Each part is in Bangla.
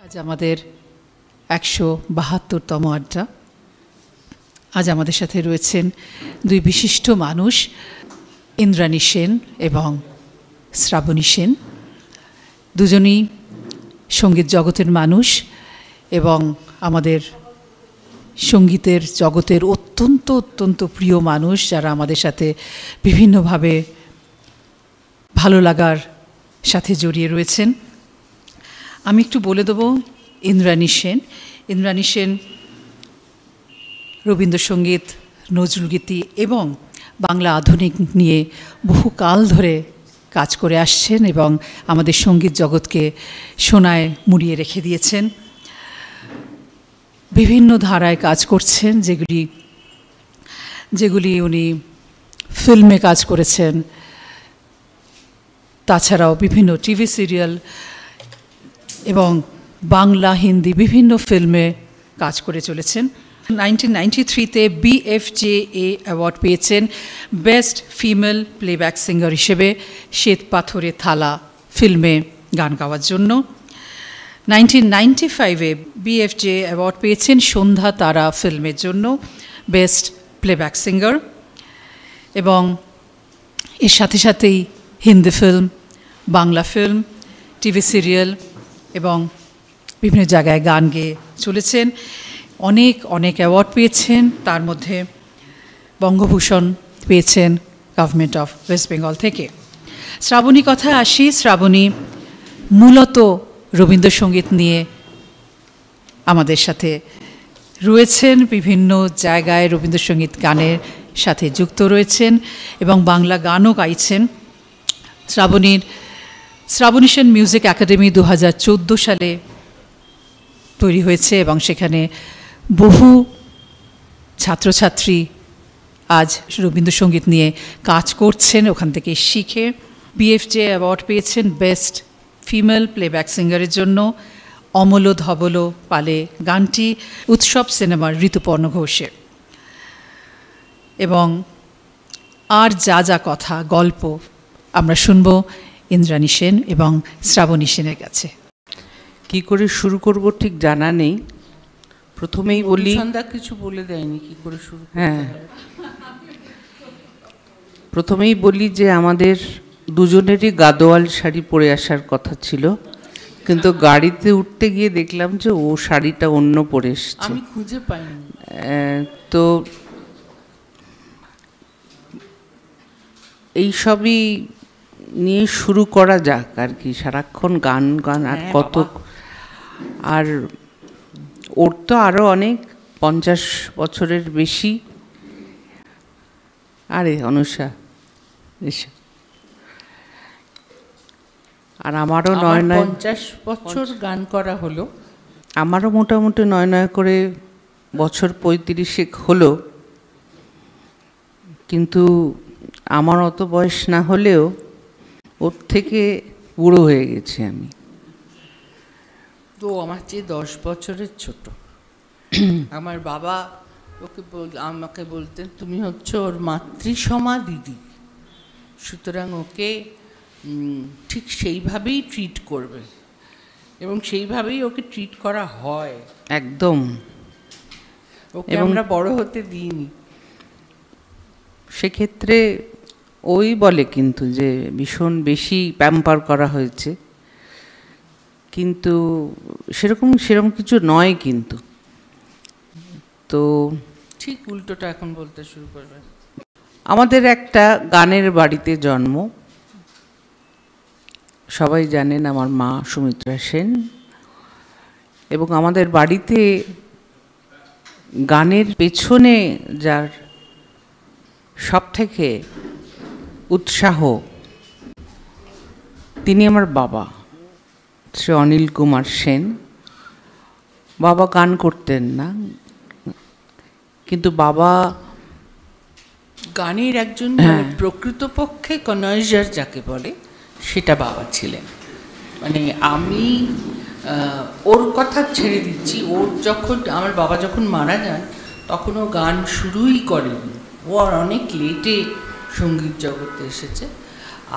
আজ আমাদের ১৭২তম আড্ডা। আজ আমাদের সাথে রয়েছেন দুই বিশিষ্ট মানুষ, ইন্দ্রাণী সেন এবং শ্রাবণী সেন। দুজনেই সঙ্গীত জগতের মানুষ এবং আমাদের সঙ্গীতের জগতের অত্যন্ত অত্যন্ত প্রিয় মানুষ, যারা আমাদের সাথে বিভিন্নভাবে ভালো লাগার সাথে জড়িয়ে রয়েছেন। আমি একটু বলে দেবো ইন্দ্রাণী সেন। ইন্দ্রাণী সেন রবীন্দ্রসঙ্গীত, নজরুলগীতি এবং বাংলা আধুনিক নিয়ে বহুকাল ধরে কাজ করে আসছেন এবং আমাদের সঙ্গীত জগৎকে সোনায় মুড়িয়ে রেখে দিয়েছেন। বিভিন্ন ধারায় কাজ করছেন, যেগুলি উনি ফিল্মে কাজ করেছেন, তাছাড়াও বিভিন্ন টিভি সিরিয়াল এবং বাংলা, হিন্দি বিভিন্ন ফিল্মে কাজ করে চলেছেন। 1993-তে BFJA অ্যাওয়ার্ড পেয়েছেন বেস্ট ফিমেল প্লেব্যাক সিঙ্গার হিসেবে শ্বেত পাথরে থালা ফিল্মে গান গাওয়ার জন্য। 1995-এ BFJA অ্যাওয়ার্ড পেয়েছেন সন্ধ্যা তারা ফিল্মের জন্য বেস্ট প্লেব্যাক সিঙ্গার, এবং এর সাথে সাথেই Hindi film, Bangla film, TV serial এবং বিভিন্ন জায়গায় গান গেয়ে চলেছেন। অনেক অনেক অ্যাওয়ার্ড পেয়েছেন, তার মধ্যে বঙ্গভূষণ পেয়েছেন গভর্নমেন্ট অফ ওয়েস্ট বেঙ্গল থেকে। শ্রাবণী কথায় আসি। শ্রাবণী মূলত রবীন্দ্রসঙ্গীত নিয়ে আমাদের সাথে রয়েছেন, বিভিন্ন জায়গায় রবীন্দ্রসঙ্গীত গানের সাথে যুক্ত রয়েছেন এবং বাংলা গানও গাইছেন। শ্রাবণী সেন মিউজিক একাডেমি 2014 সালে তৈরি হয়েছে এবং সেখানে বহু ছাত্রছাত্রী আজ রবীন্দ্রসঙ্গীত নিয়ে কাজ করছেন, ওখান থেকে শিখে। BFJA অ্যাওয়ার্ড পেয়েছেন বেস্ট ফিমেল প্লেব্যাক সিঙ্গারের জন্য অমল ধবল পালে গানটি উৎসব সিনেমার ঋতুপর্ণ ঘোষের। এবং আর যা যা কথা গল্প আমরা শুনব ইন্দ্রাণী সেন এবং শ্রাবণী সেনের কাছে। কি করে শুরু করব ঠিক জানা নেই। প্রথমেই বলি, সন্ধ্যা কিছু বলে দেয়নি কি করে শুরু। হ্যাঁ, প্রথমেই বলি যে আমাদের দুজনেরই গাদোয়াল শাড়ি পরে আসার কথা ছিল, কিন্তু গাড়িতে উঠতে গিয়ে দেখলাম যে ও শাড়িটা অন্য পরে এসেছে, আমি খুঁজে পাইনি। তো এই সবই নিয়ে শুরু করা যাক আর কি। সারাক্ষণ গান গান আর কত, আর ওর তো আরও অনেক 50 বছরের বেশি। আরে অনুষা এসে, আর আমারও 50 বছর গান করা হলো। আমারও মোটামুটি 9 করে বছর 35 হলো, কিন্তু আমার অত বয়স না হলেও ওর থেকে বুড়ো হয়ে গেছি আমি। তো আমার চেয়ে 10 বছরের ছোট। আমার বাবা আমাকে বলতেন তুমি হচ্ছে ওর মাতৃসমা দিদি, সুতরাং ওকে ঠিক সেইভাবেই ট্রিট করবে, এবং সেইভাবেই ওকে ট্রিট করা হয় একদম। ওকে আমরা বড় হতে দিইনি। সেক্ষেত্রে ওই বলে কিন্তু যে ভীষণ বেশি প্যাম্পার করা হয়েছে, কিন্তু সেরকম কিছু নয়। কিন্তু তো ঠিক উল্টোটা এখন বলতে শুরু করবে। আমাদের একটা গানের বাড়িতে জন্ম, সবাই জানেন আমার মা সুমিত্রা সেন, এবং আমাদের বাড়িতে গানের পেছনে যার সব থেকে উৎসাহ তিনি আমার বাবা, শ্রী অনিল কুমার সেন। বাবা গান করতেন না, কিন্তু বাবা গানের একজন প্রকৃতপক্ষে কনজার যাকে বলে সেটা বাবা ছিলেন। মানে আমি ওর কথা ছেড়ে দিচ্ছি, আমার বাবা যখন মারা যান তখন ও গান শুরুই করেনি, ও আর অনেক লেটে সঙ্গীত জগতে এসেছে।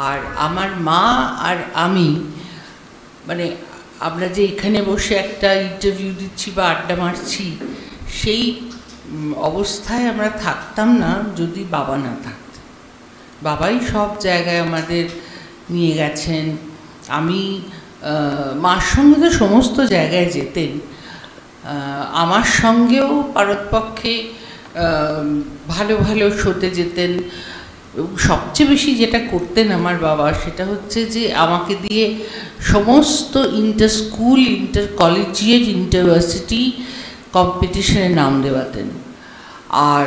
আর আমার মা আর আমি, মানে আমরা যে এখানে বসে একটা ইন্টারভিউ দিচ্ছি বা আড্ডা মারছি, সেই অবস্থায় আমরা থাকতাম না যদি বাবা না থাকতেন। বাবাই সব জায়গায় আমাদের নিয়ে গেছেন। আমি মার সঙ্গে তো সমস্ত জায়গায় যেতেন, আমার সঙ্গেও পারতপক্ষে ভালো ভালো শোতে যেতেন। সবচেয়ে বেশি যেটা করতেন আমার বাবা সেটা হচ্ছে যে আমাকে দিয়ে সমস্ত inter school, inter collegiate, university কম্পিটিশনে নাম দেওয়াতেন, আর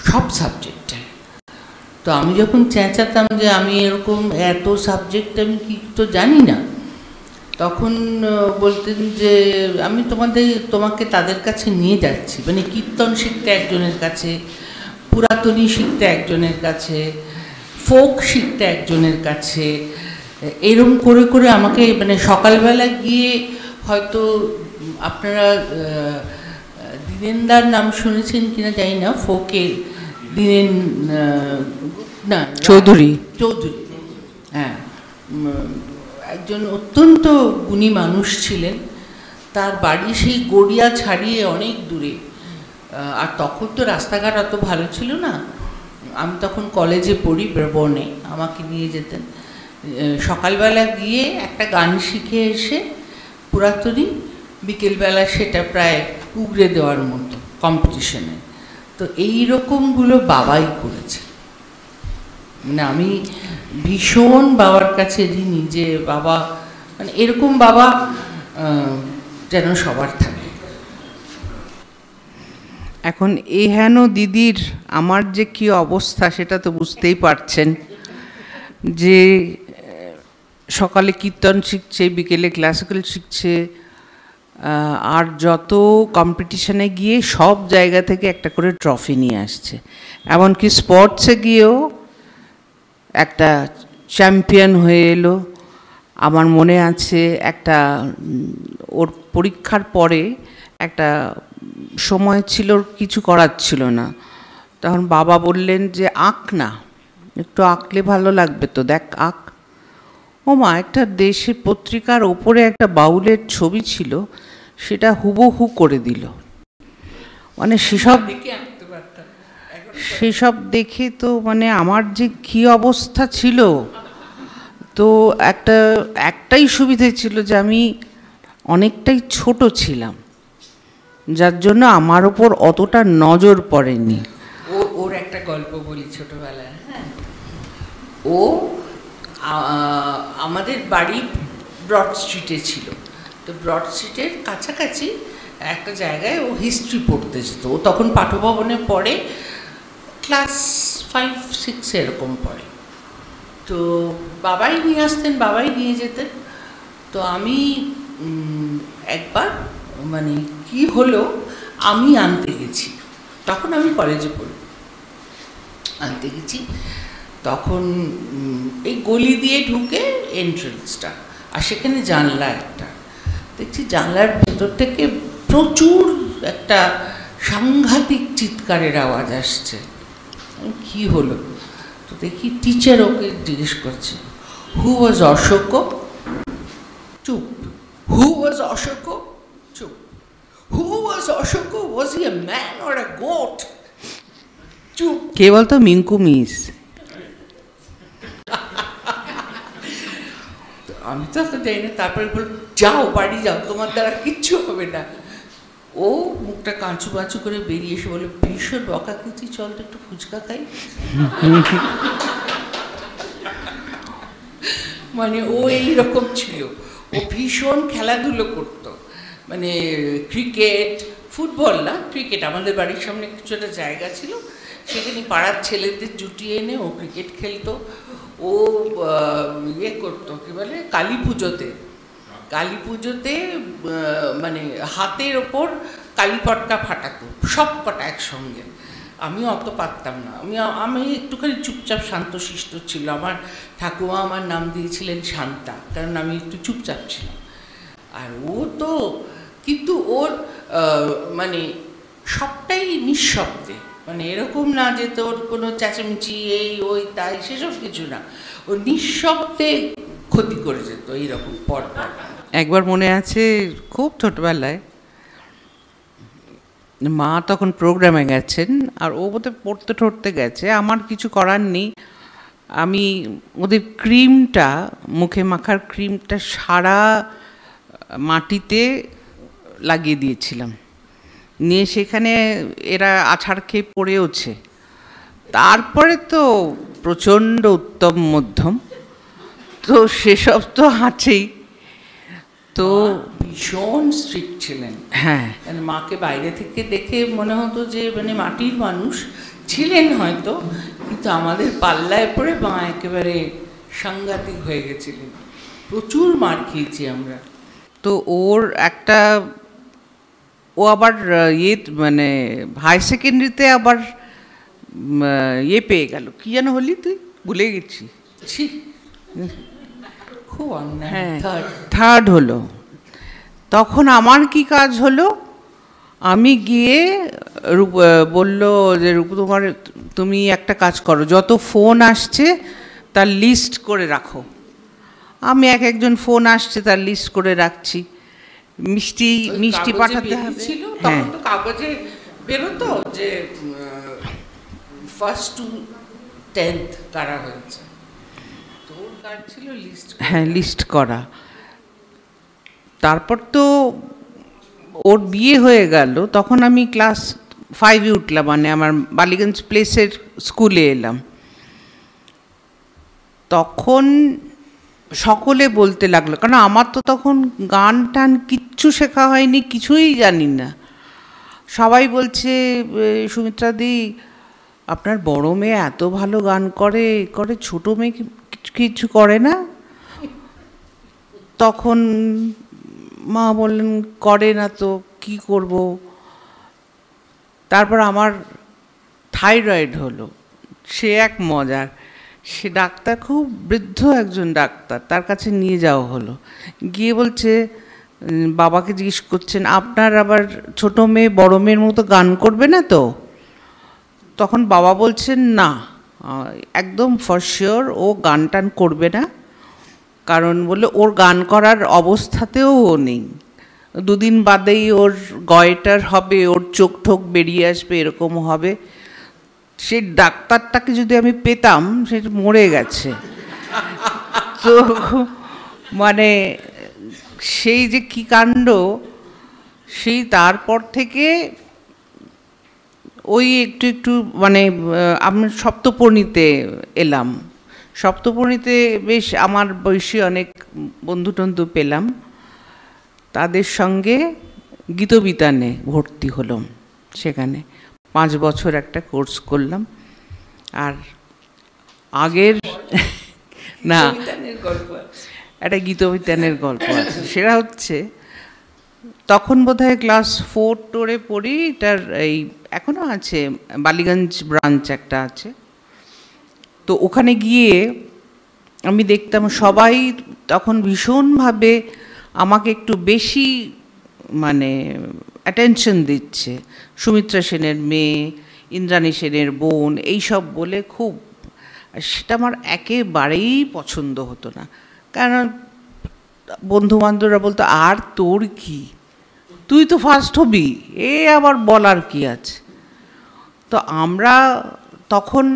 সব সাবজেক্টে। তো আমি যখন চেঁচাতাম যে আমি এরকম এত সাবজেক্ট আমি কি তো জানি না, তখন বলতেন যে আমি তোমাকে তাদের কাছে নিয়ে যাচ্ছি, মানে কীর্তন শিখতে একজনের কাছে, পুরাতনী শিখতে একজনের কাছে, ফোক শিখতে একজনের কাছে, এরম করে করে আমাকে, মানে সকালবেলা গিয়ে, হয়তো আপনারা দীনেনদার নাম শুনেছেন কিনা জানি না, ফোকের দীনেন না চৌধুরী, হ্যাঁ, একজন অত্যন্ত গুণী মানুষ ছিলেন। তার বাড়ি সেই গড়িয়া ছাড়িয়ে অনেক দূরে, আর তখন তো রাস্তাঘাট অত ভালো ছিল না। আমি তখন কলেজে পড়ি বনে, আমাকে নিয়ে যেতেন। সকালবেলা গিয়ে একটা গান শিখে এসে পুরাতনী, বিকেলবেলা সেটা প্রায় উগড়ে দেওয়ার মতো কম্পিটিশনে। তো এই রকমগুলো বাবাই করেছে। মানে আমি ভীষণ বাবার কাছে ঋণী যে বাবা, মানে এরকম বাবা যেন সবার থাকে। এখন হেন দিদির আমার যে কি অবস্থা সেটা তো বুঝতেই পারছেন, যে সকালে কীর্তন শিখছে, বিকেলে ক্লাসিক্যাল শিখছে, আর যত কম্পিটিশনে গিয়ে সব জায়গা থেকে একটা করে ট্রফি নিয়ে আসছে। এমনকি স্পোর্টসে গিয়েও একটা চ্যাম্পিয়ন হয়ে এলো। আমার মনে আছে একটা ওর পরীক্ষার পরে একটা সময় ছিল, কিছু করার ছিল না, তখন বাবা বললেন যে আঁক না, একটু আঁকলে ভালো লাগবে তো, দেখ আঁক। ও মা, একটা দেশের পত্রিকার ওপরে একটা বাউলের ছবি ছিল, সেটা হুবহু করে দিল। মানে সেসব দেখে তো মানে আমার যে কী অবস্থা ছিল। তো একটাই সুবিধে ছিল যে আমি অনেকটাই ছোট ছিলাম, যার জন্য আমার ওপর অতটা নজর পড়েনি। ওর একটা গল্প বলি ছোটবেলায়। হ্যাঁ, ও আমাদের বাড়ি ব্রড স্ট্রিটে ছিল। তো ব্রড স্ট্রিটের কাছাকাছি একটা জায়গায় ও হিস্ট্রি পড়তে যেত। ও তখন পাঠভবনে পড়ে, ক্লাস 5-6 এরকম পড়ে। তো বাবাই নিয়ে আসতেন, বাবাই নিয়ে যেতেন। তো আমি একবার, মানে কি হলো, আমি আনতে গেছি, তখন আমি কলেজে পড়ি, আনতে গেছি। তখন এই গলি দিয়ে ঢুকে এন্ট্রেন্সটা, আর সেখানে জানলা একটা, দেখছি জানলার ভেতর থেকে প্রচুর একটা সাংঘাতিক চিৎকারের আওয়াজ আসছে। কি হলো? তো দেখি টিচার ওকে জিজ্ঞেস করছে, হু ওয়াজ অশোক? চুপ। Who was Ashok? চুপ। Who was Ashok? Was he a man or a goat? চুপ। কে বলতো? মিঙ্কু মিস। আমি তো যাই না। তারপরে বল, যাও বাড়ি যাও, তোমার দ্বারা কিচ্ছু হবে না। ও মুখটা কাঁচু বাঁচু করে বেরিয়ে এসে বলে, ভীষণ বকাকুচি, চল তো একটু ফুচকা খাই। মানে ও এইরকম ছিল। ও ভীষণ খেলাধুলো করতো, মানে ক্রিকেট, ফুটবল না, ক্রিকেট। আমাদের বাড়ির সামনে কিছু একটা জায়গা ছিল, সেখানে পাড়ার ছেলেদের জুটিয়ে এনে ও ক্রিকেট খেলতো। ও ইয়ে করতো, কী বলে, কালী পুজোতে মানে হাতের ওপর কালী পটকা ফাটাতো, সব কটা একসঙ্গে। আমি অত পারতাম না, আমি একটুখানি চুপচাপ শান্তশিষ্ট ছিল। আমার ঠাকুমা আমার নাম দিয়েছিলেন শান্তা, কারণ আমি একটু চুপচাপ ছিলাম। আর ও তো, কিন্তু ওর মানে সবটাই নিঃশব্দে, মানে এরকম না যে তোর কোনো চেঁচামেচি এই ওই তাই, সেসব কিছু না। ও নিঃশব্দে ক্ষতি করে যেত এইরকম পরপর। একবার মনে আছে খুব ছোটবেলায় মা তখন প্রোগ্রামে গেছেন, আর ও বোধহয় পড়তে ঠরতে গেছে, আমার কিছু করার নেই, আমি ওদের ক্রিমটা, মুখে মাখার ক্রিমটা সারা মাটিতে লাগিয়ে দিয়েছিলাম, নিয়ে সেখানে এরা আছাড় খেয়ে পড়েওছে। তারপরে তো প্রচণ্ড উত্তম মধ্যম, তো সেসব তো আছেই। তো ভীষণ স্ট্রিক্ট ছিলেন। হ্যাঁ, মাকে বাইরে থেকে দেখে মনে হতো যে মানে মাটির মানুষ ছিলেন হয়তো, কিন্তু আমাদের পাল্লায় পড়ে মা একেবারে সাংঘাতিক হয়ে গেছিলেন, প্রচুর মার খেয়েছি আমরা। তো ওর একটা, ও আবার মানে হাই সেকেন্ডারিতে আবার পেয়ে গেল, কি যেন হলি তুই, ভুলে গেছি। খুব অন্যায়। হ্যাঁ, থার্ড হলো। তখন আমার কি কাজ হলো, আমি গিয়ে বলল যে রূপু, তুমি একটা কাজ করো, যত ফোন আসছে তার লিস্ট করে রাখো। আমি একজন ফোন আসছে তার লিস্ট করে রাখছি, মিষ্টি পাঠাতে হবে। তখন তো কাগজে বেরোতো যে 1st to 10th কারা হয়েছে, তোর কাজ ছিল লিস্ট। হ্যাঁ, লিস্ট করা। তারপর তো ওর বিয়ে হয়ে গেল, তখন আমি ক্লাস 5-এ উঠলাম, মানে আমার বালিগঞ্জ প্লেসের স্কুলে এলাম। তখন সকলে বলতে লাগলো, কারণ আমার তো তখন গান টান কিচ্ছু শেখা হয়নি, কিছুই জানি না। সবাই বলছে, সুমিত্রাদি আপনার বড় মেয়ে এত ভালো গান করে, ছোট মেয়ে কিছু করে না? তখন মা বললেন, করে না তো কি করব। তারপর আমার থাইরয়েড হলো, সে এক মজার। সে ডাক্তার, খুব বৃদ্ধ একজন ডাক্তার, তার কাছে নিয়ে যাওয়া হলো। গিয়ে বলছে, বাবাকে জিজ্ঞেস করছেন, আপনার আবার ছোট মেয়ে বড় মেয়ের মতো গান করবে না তো? তখন বাবা বলছেন, না, একদম ফর শিওর ও গান টান করবে না, কারণ বলে ওর গান করার অবস্থাতেও ও নেই। 2 দিন বাদেই ওর গয়টার হবে, ওর চোখ ঠোক বেরিয়ে আসবে, এরকম হবে। সেই ডাক্তারটাকে যদি আমি পেতাম, সে মরে গেছে। তো মানে সেই যে কি কাণ্ড, সেই তারপর থেকে ওই একটু একটু মানে আমি সপ্তপর্ণীতে এলাম। সপ্তপর্ণীতে বেশ আমার বয়সী অনেক বন্ধু টন্ধু পেলাম, তাদের সঙ্গে গীতবিতানে ভর্তি হলাম। সেখানে 5 বছর একটা কোর্স করলাম। আর আগের না, একটা গীতবিতানের গল্প আছে। সেটা হচ্ছে, তখন বোধহয় ক্লাস 4-টোরে পড়ি, এটার এই এখনও আছে, বালিগঞ্জ ব্রাঞ্চ একটা আছে। তো ওখানে গিয়ে আমি দেখতাম সবাই তখন ভীষণভাবে আমাকে একটু বেশি মানে অ্যাটেনশন দিচ্ছে। সুমিত্রা সেনের মেয়ে, ইন্দ্রাণী সেনের বোন, এইসব বলে খুব, সেটা আমার একেবারেই পছন্দ হতো না। কারণ বন্ধুবান্ধবরা বলতো, আর তোর কি, তুই তো ফার্স্ট হবি, এ আবার বলার কি আছে। তো আমরা তখন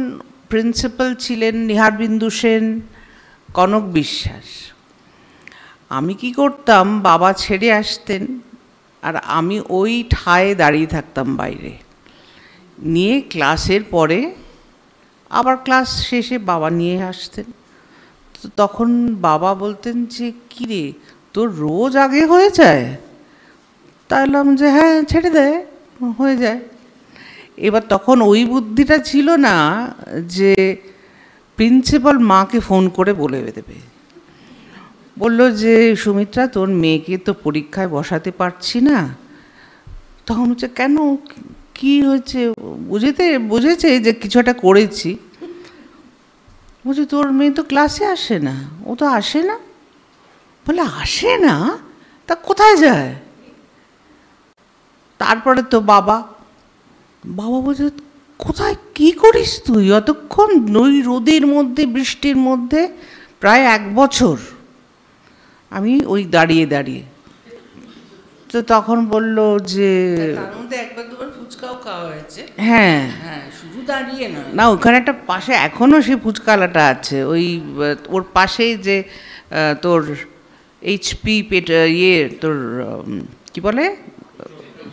প্রিন্সিপাল ছিলেন নিহারবিন্দু সেন, কনক বিশ্বাস। আমি কি করতাম, বাবা ছেড়ে আসতেন আর আমি ওই ঠায় দাঁড়িয়ে থাকতাম বাইরে, নিয়ে ক্লাসের পরে আবার ক্লাস শেষে বাবা নিয়ে আসতেন। তো তখন বাবা বলতেন যে, কী রে, তোর রোজ আগে হয়ে যায়? তাহলে আমি যে, হ্যাঁ ছেড়ে দেয়, হয়ে যায়। এবার তখন ওই বুদ্ধিটা ছিল না যে প্রিন্সিপাল মাকে ফোন করে বলে দেবে। বলল যে, সুমিত্রা, তোর মেয়েকে তো পরীক্ষায় বসাতে পারছি না। তখন হচ্ছে, কেন, কি হয়েছে? বুঝেছে যে কিছু একটা করেছি। বলছে, তোর মেয়ে তো ক্লাসে আসে না। ও তো আসে না? বলে, আসে না? তা কোথায় যায়? তারপরে তো বাবা বলছে, কোথায় কি করিস তুই অতক্ষণ, ওই রোদের মধ্যে, বৃষ্টির মধ্যে, প্রায় 1 বছর। আমি ওই দাঁড়িয়ে দাঁড়িয়ে। তো তখন বলল যে তার মধ্যে একবার দুবার ফুচকাও খাওয়া হয়েছে। হ্যাঁ হ্যাঁ, শুধু দাঁড়িয়ে নয়। না, ওখানে একটা পাশে এখনো সেই ফুচকালাটা আছে, ওই ওর পাশেই যে তোর এইচপি তোর কি বলে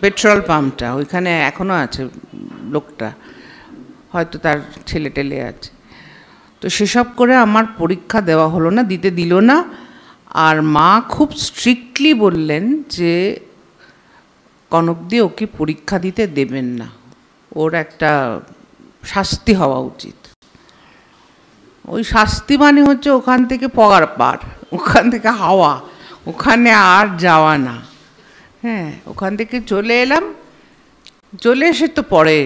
পেট্রোল পাম্পটা, ওইখানে এখনো আছে লোকটা, হয়তো তার ছেলে টেলে আছে। তো সেসব করে আমার পরীক্ষা দেওয়া হলো না, দিতে দিল না। আর মা খুব স্ট্রিক্টলি বললেন যে কনকদি ওকে পরীক্ষা দিতে দেবেন না, ওর একটা শাস্তি হওয়া উচিত। ওই শাস্তি মানে হচ্ছে ওখান থেকে পগার পার, ওখান থেকে হাওয়া, ওখানে আর যাওয়া না। হ্যাঁ, ওখান থেকে চলে এলাম। চলে এসে তো পরে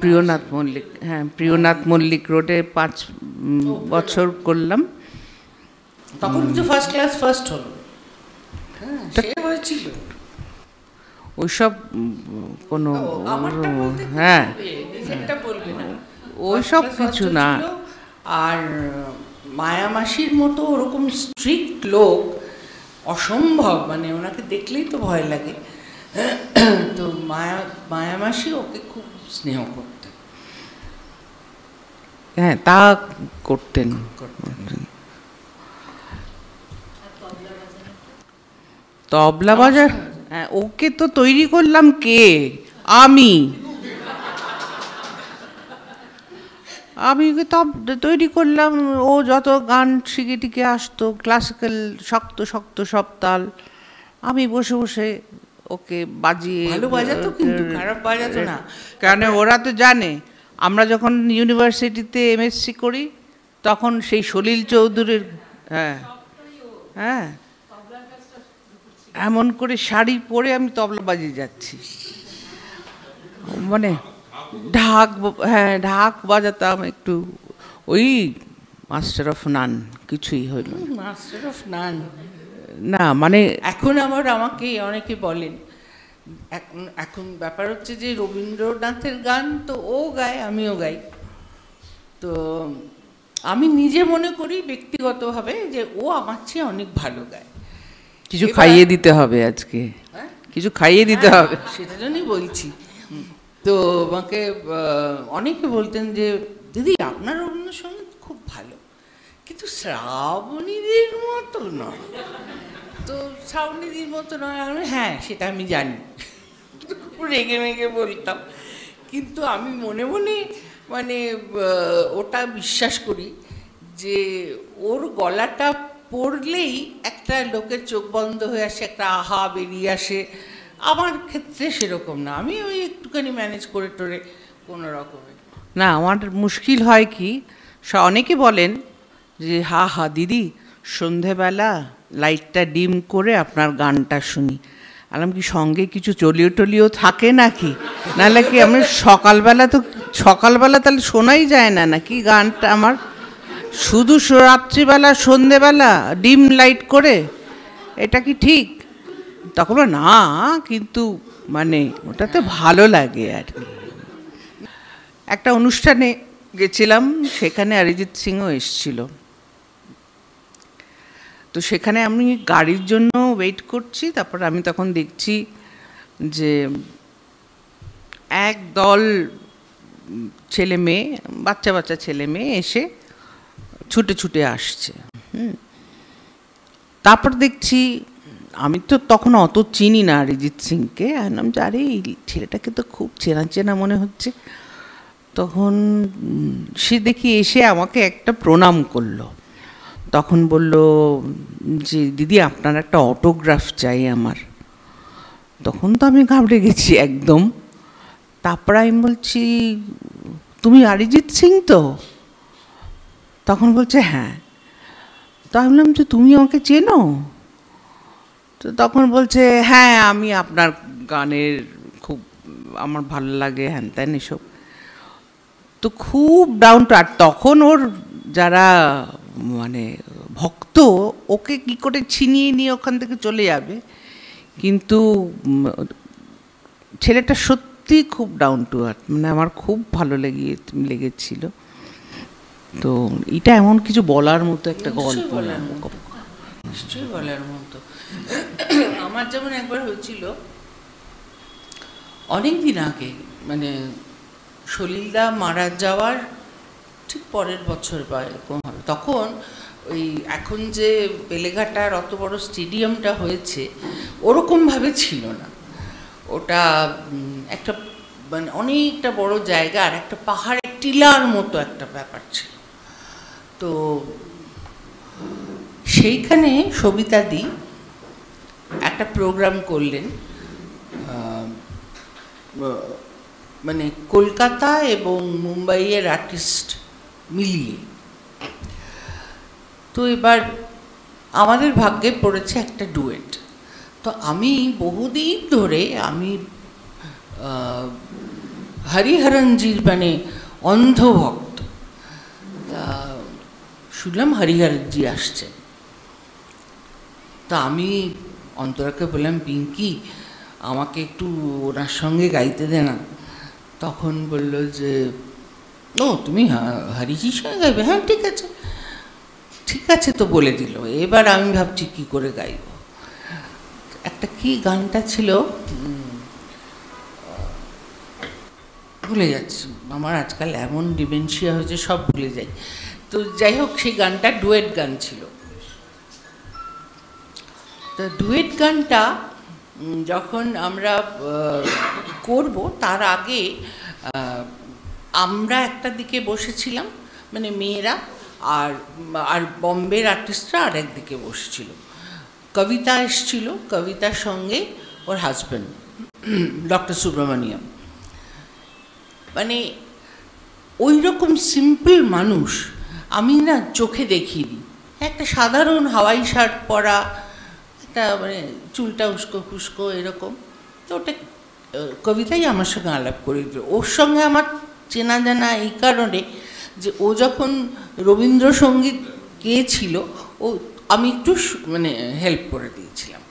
প্রিয়নাথ মল্লিক, হ্যাঁ প্রিয়নাথ মল্লিক রোডে 5 বছর করলাম। তখন তো ফার্স্ট ক্লাস ফার্স্ট হলো। হ্যাঁ, সে হয়েছিল। ওইসব কোনো আমারটা বলতে হ্যাঁ নিজেরটা বলবে না, ওইসব কিছু না। আর মায়ামাসির মতো ওরকম স্ট্রিক্ট লোক অসম্ভব, মানে ওনাকে দেখলেই তো ভয় লাগে। তো মায়ামাসি ওকে খুব স্নেহ করতেন। হ্যাঁ, তা করতেন। তবলা বাজার, হ্যাঁ ওকে তো তৈরি করলাম কে, আমি ওকে তৈরি করলাম। ও যত গান শিখে টিকে আসতো, ক্লাসিক্যাল শক্ত শক্ত সব তাল, আমি বসে বসে ওকে বাজিয়ে। ভালো বাজাতো কিন্তু, খারাপ বাজাতো না। কেন, ওরা তো জানে আমরা যখন ইউনিভার্সিটিতে এমএসসি করি তখন সেই সলিল চৌধুরীর, হ্যাঁ হ্যাঁ, এমন করে শাড়ি পরে আমি তবলা বাজিয়ে যাচ্ছি, মানে হ্যাঁ ঢাক বাজাতাম একটু। ওই মাস্টার অফ নান কিছুই হইল মাস্টার অফ নান না, মানে এখন আবার আমাকে অনেকে বলেন, এখন ব্যাপার হচ্ছে যে রবীন্দ্রনাথের গান তো ও গায়, আমিও গাই। তো আমি নিজে মনে করি ব্যক্তিগতভাবে যে ও আমার চেয়ে অনেক ভালো গায়। কিছু খাইয়ে দিতে হবে আজকে, কিছু খাইয়ে দিতে হবে, সেটা জন্যই বলছি। তো আমাকে অনেকে বলতেন যে দিদি আপনার রবীন্দ্রসঙ্গীত খুব ভালো, কিন্তু শ্রাবণীদের মতো নয়। তো শ্রাবণীদের মতো নয়, আমি হ্যাঁ সেটা আমি জানি, রেগে মেগে বলতাম। কিন্তু আমি মনে মনে মানে ওটা বিশ্বাস করি যে ওর গলাটা পড়লেই একটা লোকের চোখ বন্ধ হয়ে আসে, একটা আহা বেরিয়ে আসে। আমার ক্ষেত্রে সেরকম না, আমি ওই একটুখানি ম্যানেজ করে টোরে কোনো রকমে। না, আমার মুশকিল হয় কি, অনেকে বলেন যে হা হা দিদি সন্ধেবেলা লাইটটা ডিম করে আপনার গানটা শুনি। আলাম কি সঙ্গে কিছু চলিও টলিও থাকে নাকি, নাহলে কি আমি সকালবেলা তাহলে শোনাই যায় না নাকি গানটা আমার, শুধু রাত্রিবেলা সন্ধেবেলা ডিম লাইট করে, এটা কি ঠিক? তখন না, কিন্তু মানে ওটাতে ভালো লাগে আর কি। একটা অনুষ্ঠানে গেছিলাম, সেখানে অরিজিৎ সিংও এসেছিল। তো সেখানে আমি গাড়ির জন্য ওয়েট করছি, তারপর আমি তখন দেখছি যে এক দল ছেলে মেয়ে, বাচ্চা বাচ্চা ছেলে মেয়ে এসে ছুটে ছুটে আসছে। তারপর দেখছি, আমি তো তখন অত চিনি না অরিজিৎ সিংকে, আনলাম যে আরে এই ছেলেটাকে তো খুব চেনা চেনা মনে হচ্ছে। তখন সে দেখি এসে আমাকে একটা প্রণাম করলো। তখন বলল যে দিদি আপনার একটা অটোগ্রাফ চাই আমার। তখন তো আমি ঘাবড়ে গেছি একদম। তারপর আমি বলছি তুমি অরিজিৎ সিং তো? তখন বলছে হ্যাঁ। তো আমি বললাম যে তুমি আমাকে চেনো? তো তখন বলছে হ্যাঁ আমি আপনার গানের খুব আমার ভালো লাগে, হ্যান ত্যান এসব। তো খুব ডাউন টু আর্থ। তখন ওর যারা মানে ভক্ত ওকে কি করে ছিনিয়ে নিয়ে ওখান থেকে চলে যাবে, কিন্তু ছেলেটা সত্যি খুব ডাউন টু আর্থ, মানে আমার খুব ভালো লেগেছিল। তো এটা এমন কিছু বলার মতো একটা গল্প না। নিশ্চয়ই বলার মতো। আমার যেমন একবার হয়েছিল অনেক দিন আগে, মানে সলিলদা মারা যাওয়ার ঠিক পরের বছর বা এরকম হবে, তখন ওই এখন যে বেলেঘাটার অত বড় স্টেডিয়ামটা হয়েছে ওরকমভাবে ছিল না। ওটা একটা মানে অনেকটা বড় জায়গা আর একটা পাহাড়ের টিলার মতো একটা ব্যাপার ছিল। তো সেইখানে সবিতাদি একটা প্রোগ্রাম করলেন, মানে কলকাতা এবং মুম্বাইয়ের আর্টিস্ট মিলিয়ে। তো এবার আমাদের ভাগ্যে পড়েছে একটা ডুয়েট। তো আমি বহুদিন ধরে আমি হরিহরনজির মানে অন্ধভক্ত। তা শুনলাম হরিহরনজি আসছেন। তা আমি অন্তরাকে বললাম, পিঙ্কি আমাকে একটু ওনার সঙ্গে গাইতে দে না। তখন বলল যে ও তুমি হরিজির সঙ্গে গাইবে? হ্যাঁ ঠিক আছে, ঠিক আছে তো বলে দিল। এবার আমি ভাবছি কি করে গাইব। একটা কি গানটা ছিল ভুলে যাচ্ছি, আমার আজকাল এমন ডিমেনশিয়া হয়েছে সব ভুলে যাই। তো যাই হোক, সেই গানটা ডুয়েট গান ছিল। তো ডুয়েট গানটা যখন আমরা করব তার আগে আমরা একটা দিকে বসেছিলাম, মানে মেয়েরা, আর বম্বের আর্টিস্টরা আর একদিকে বসেছিল। কবিতা এসেছিল, কবিতার সঙ্গে ওর হাজব্যান্ড ডক্টর সুব্রমণিয়াম। মানে ওই রকম সিম্পল মানুষ আমি না চোখে দেখিনি। একটা সাধারণ হাওয়াই শার্ট পরা, একটা মানে চুলটা উস্কো খুস্কো এরকম। তো ওটা কবিতাই আমার সঙ্গে আলাপ করে দিল। ওর সঙ্গে আমার চেনা জানা এই কারণে যে ও যখন রবীন্দ্রসঙ্গীত গেয়েছিল ও আমি একটু মানে হেল্প করে দিয়েছিলাম।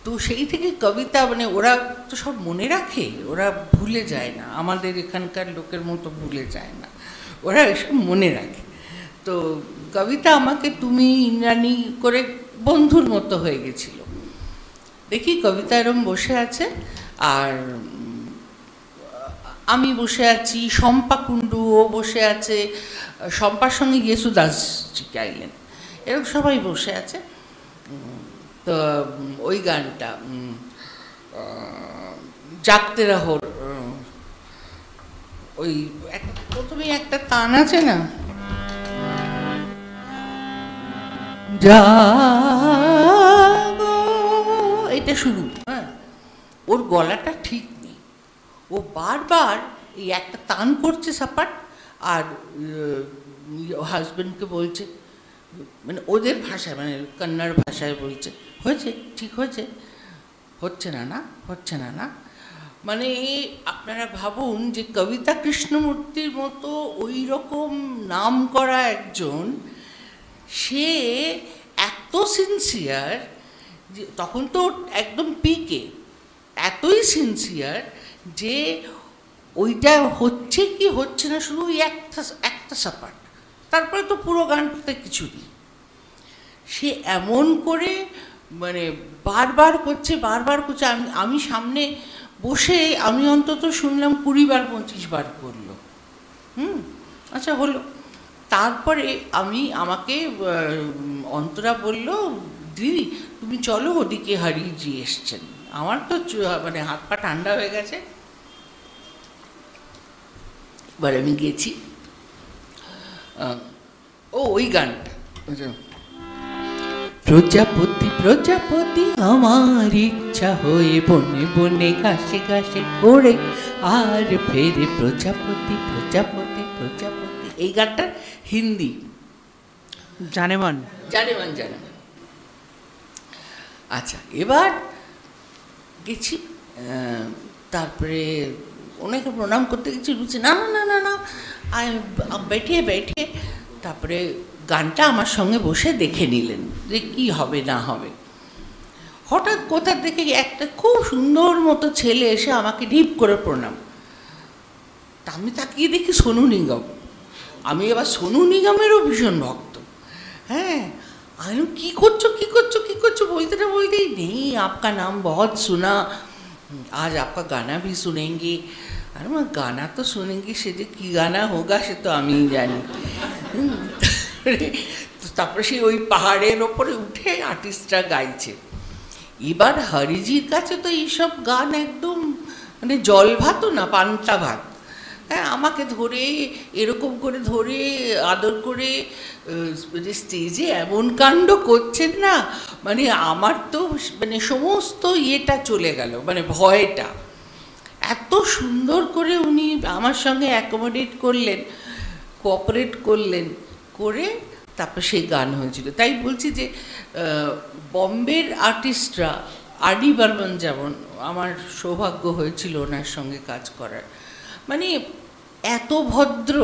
তো সেই থেকে কবিতা মানে ওরা তো সব মনে রাখে, ওরা ভুলে যায় না, আমাদের এখানকার লোকের মতো ভুলে যায় না, ওরা এসব মনে রাখে। তো কবিতা আমাকে তুমি ইন্দ্রাণী করে বন্ধুর মতো হয়ে গেছিল। দেখি কবিতা এরম বসে আছে আর আমি বসে আছি, শম্পা কুণ্ডুও বসে আছে, শম্পার সঙ্গে ইয়েসুদাসজি গাইলেন, এরকম সবাই বসে আছে। তো ওই গানটা জাগতে রহোর, ওই প্রথমেই একটা তান আছে না, জাগো, এটা শুরু। হ্যাঁ, ওর গলাটা ঠিক নেই, ও বারবার এই একটা তান করছে সাপাট, আর হাজব্যান্ডকে বলছে, মানে ওদের ভাষায়, মানে কন্নড় ভাষায় বলছে, হয়েছে, ঠিক হয়েছে, হচ্ছে না না, হচ্ছে না না। মানে আপনারা ভাবুন যে কবিতা কৃষ্ণমূর্তির মতো ওই রকম নাম করা একজন, সে এত সিনসিয়ার, যে তখন তো একদম পিকে, এতই সিনসিয়ার যে ওইটা হচ্ছে কি হচ্ছে না শুধু ওই একটা সাপাট, তারপরে তো পুরো গানটাতে কিছু নেই। সে এমন করে মানে বারবার করছে, বারবার করছে। আমি সামনে বসে আমি অন্তত শুনলাম 20 বার 25 বার করলো। আচ্ছা হলো। তারপরে আমাকে অন্তরা বলল, দিদি তুমি চলো, ওদিকে হরিজি এসছেন। আমার তো মানে হাত পা ঠান্ডা হয়ে গেছে। এবার আমি গেছি, ওই গানটা, প্রজাপতি প্রজাপতি আমার ইচ্ছা হয়ে বনে বনে ঘাসে ঘাসে ওড়ে আর ফেরে, প্রজাপতি প্রজাপতি প্রজাপতি। এই গানটা হিন্দি, জানেমান। আচ্ছা, এবার গেছি, তারপরে ওনাকে প্রণাম করতে গেছি, বলছি না না না না না, বেঠে বেঠে। তারপরে গানটা আমার সঙ্গে বসে দেখে নিলেন যে কি হবে না হবে। হঠাৎ কোথা থেকে একটা খুব সুন্দর মতো ছেলে এসে আমাকে ঢিপ করে প্রণাম। তা আমি তাকিয়ে দেখি সোনু নিগম। আমি এবার সোনু নিগমেরও ভীষণ ভক্ত। হ্যাঁ, আমি কি করছো কি করছো কি করছো বলতে না বলতেই নেই आपका नाम बहुत सुना, आज आपका गाना भी सुनेंगे। अरे मैं गाना तो सुनेंगे, সে যে কি গানা হোগা সে তো আমিই জানি। তো তারপরে সে ওই পাহাড়ের ওপরে উঠে আর্টিস্টরা গাইছে। এবার হরিজির কাছে তো এইসব গান একদম মানে জল ভাতও না, পান্তা ভাত। হ্যাঁ, আমাকে ধরে এরকম করে ধরে আদর করে স্টেজে এমন কাণ্ড করছেন না, মানে আমার তো মানে সমস্ত ইয়েটা চলে গেল, মানে ভয়টা। এত সুন্দর করে উনি আমার সঙ্গে অ্যাকোমোডেট করলেন, কোঅপারেট করলেন, করে তারপর সেই গান হয়েছিল। তাই বলছি যে বম্বের আর্টিস্টরা, আর.ডি. বর্মন যেমন, আমার সৌভাগ্য হয়েছিল ওনার সঙ্গে কাজ করার, মানে এত ভদ্র,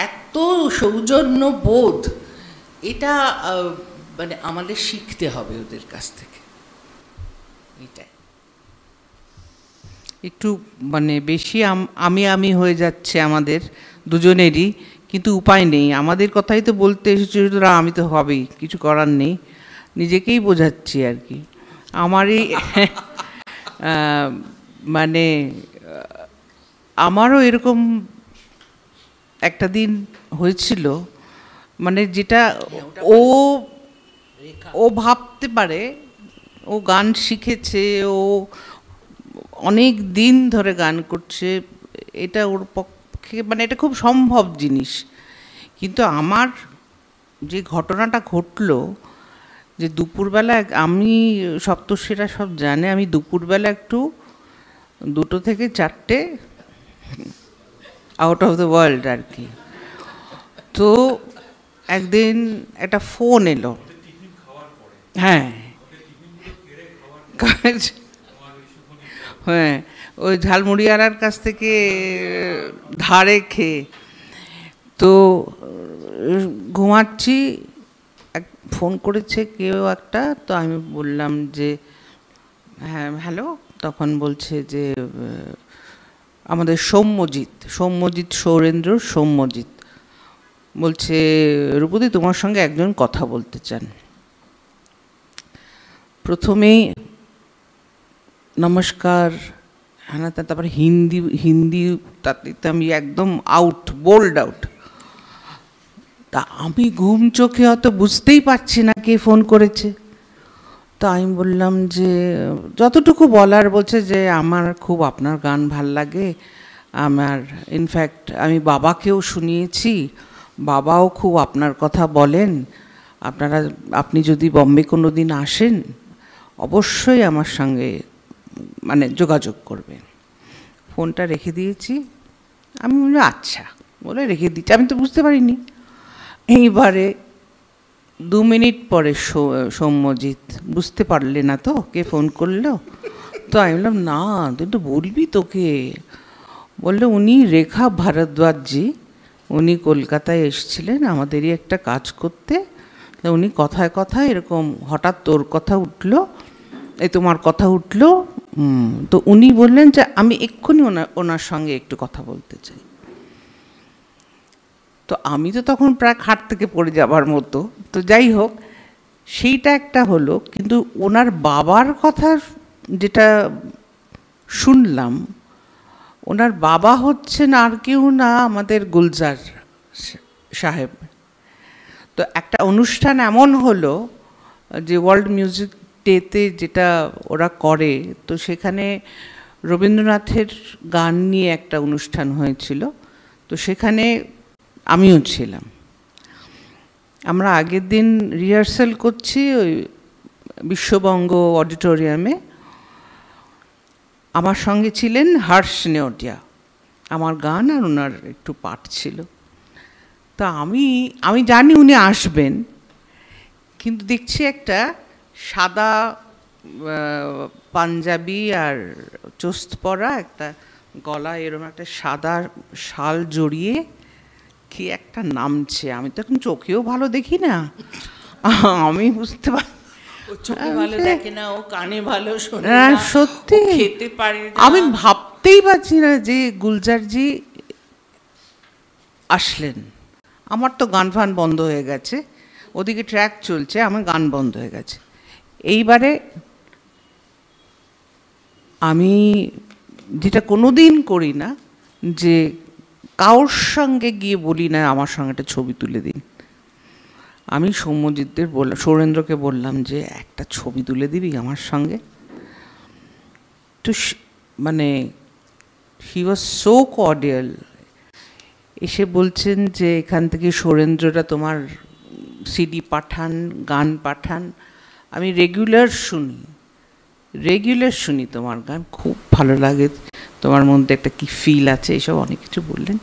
এত সৌজন্য বোধ, এটা মানে আমাদের শিখতে হবে ওদের কাছ থেকে। এটাই একটু মানে বেশি আমি হয়ে যাচ্ছে আমাদের দুজনেরই, কিন্তু উপায় নেই, আমাদের কথাই তো বলতে এসেছি, আমি তো হবেই, কিছু করার নেই, নিজেকেই বোঝাচ্ছি আর কি। আমারই মানে আমারও এরকম একটা দিন হয়েছিল, মানে যেটা ও ভাবতে পারে, ও গান শিখেছে, ও অনেক দিন ধরে গান করছে, এটা ওর পক্ষে মানে এটা খুব সম্ভব জিনিস। কিন্তু আমার যে ঘটনাটা ঘটলো, যে দুপুরবেলা, আমি সপ্তর্ষিরা সব জানে আমি দুপুরবেলা একটু 2টো থেকে 4টে আউট অফ দ্য ওয়ার্ল্ড আর কি। তো একদিন একটা ফোন এলো, হ্যাঁ হ্যাঁ, ওই ঝালমুড়িয়ালার কাছ থেকে ধারে খেয়ে, তো ঘুমাচ্ছি, ফোন করেছে কেউ একটা, তো আমি বললাম যে হ্যাঁ হ্যালো, তখন বলছে যে আমাদের সৌম্যজিৎ সৌরেন্দ্র সৌম্যজিৎ বলছে, রূপদি তোমার সঙ্গে একজন কথা বলতে চান। প্রথমেই নমস্কার, হ্যাঁ, তারপরে হিন্দি তাতে আমি একদম বোল্ড আউট। তা আমি ঘুম চোখে অত বুঝতেই পারছি না কে ফোন করেছে। তা আমি বললাম যে যতটুকু বলার, বলছে যে আমার খুব আপনার গান ভাল লাগে, আমার ইনফ্যাক্ট আমি বাবাকেও শুনিয়েছি, বাবাও খুব আপনার কথা বলেন, আপনি যদি বম্বে কোনো দিন আসেন অবশ্যই আমার সঙ্গে মানে যোগাযোগ করবেন। ফোনটা রেখে দিয়েছি, আমি বললাম আচ্ছা বলে রেখে দিচ্ছি, আমি তো বুঝতে পারিনি। এইবারে 2 মিনিট পরে সৌম্যজিৎ, বুঝতে পারলে না তো কে ফোন করলো? তো আমি বললাম না, তুই তো বলবি তোকে। বললো উনি রেখা ভারদ্বাজজি, উনি কলকাতায় এসেছিলেন আমাদেরই একটা কাজ করতে, তা উনি কথায় কথায় এরকম হঠাৎ তোর কথা উঠলো, এই তোমার কথা উঠলো, তো উনি বললেন যে আমি এক্ষুনি ওনার সঙ্গে একটু কথা বলতে চাই। তো আমি তো তখন প্রায় খাট থেকে পড়ে যাবার মতো, তো যাই হোক সেইটা একটা হলো। কিন্তু ওনার বাবার কথা যেটা শুনলাম, ওনার বাবা হচ্ছেন আর কেউ না, আমাদের গুলজার সাহেব। তো একটা অনুষ্ঠান এমন হলো যে ওয়ার্ল্ড মিউজিক ডেতে যেটা ওরা করে, তো সেখানে রবীন্দ্রনাথের গান নিয়ে একটা অনুষ্ঠান হয়েছিল, তো সেখানে আমিও ছিলাম। আমরা আগের দিন রিহার্সাল করছি ওই বিশ্ববঙ্গ অডিটোরিয়ামে, আমার সঙ্গে ছিলেন হর্ষ নেওটিয়া, আমার গান আর ওনার একটু পাঠ ছিল। তা আমি জানি উনি আসবেন, কিন্তু দেখছি একটা সাদা পাঞ্জাবি আর চোস্ত পরা, একটা গলায় এরকম একটা সাদা শাল জড়িয়ে কি একটা নামছে। আমি তো এখন চোখেও ভালো দেখি না, আমি বুঝতে পারি সত্যি আমি ভাবতেই পারছি না যে গুলজারজি আসলেন। আমার তো গান ফান বন্ধ হয়ে গেছে, ওদিকে ট্র্যাক চলছে, আমার গান বন্ধ হয়ে গেছে। এইবারে আমি যেটা কোনোদিন করি না, যে কারোর সঙ্গে গিয়ে বলি না আমার সঙ্গে একটা ছবি তুলে দিন। আমি সৌম্যজিৎদের বললাম, সৌরেন্দ্রকে বললাম যে একটা ছবি তুলে দিবি আমার সঙ্গে। তো মানে হি ওয়াজ সো কর্ডিয়াল। এসে বলছেন যে এখান থেকে সৌরেন্দ্ররা তোমার সিডি পাঠান, গান পাঠান, আমি রেগুলার শুনি তোমার গান, খুব ভালো লাগে, তোমার মধ্যে একটা কি ফিল আছে, এসব অনেক কিছু বললেন।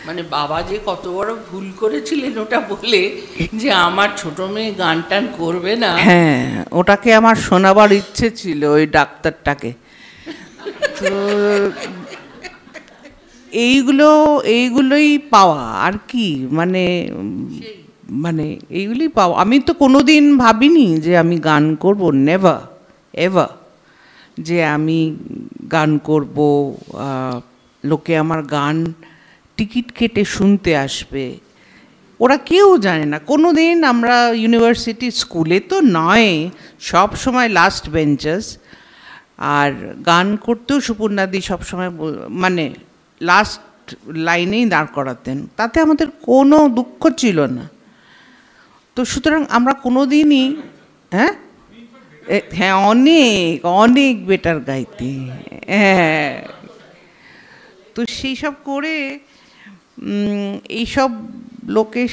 মানে বাবা যে কত বড় ভুল করেছিলেন ওটা বলে, যে আমার ছোট মেয়ে গান টান করবে না। হ্যাঁ, ওটাকে আমার শোনাবার ইচ্ছে ছিল, ওই ডাক্তারটাকে। তো এইগুলোই পাওয়া আর কি, মানে এইগুলোই পাওয়া। আমি তো কোনোদিন ভাবিনি যে আমি গান করব, নেভার এভার, যে আমি গান করব, লোকে আমার গান টিকিট কেটে শুনতে আসবে, ওরা কেউ জানে না। কোনো দিন আমরা ইউনিভার্সিটি স্কুলে তো নয়, সব সময় লাস্ট বেঞ্চার্স, আর গান করতেও সুপর্ণাদি সবসময় মানে লাস্ট লাইনেই দাঁড় করাতেন, তাতে আমাদের কোনো দুঃখ ছিল না। তো সুতরাং আমরা কোনো দিনই হ্যাঁ অনেক বেটার গাইতে। হ্যাঁ, তো সেই সব করে এইসব লোকের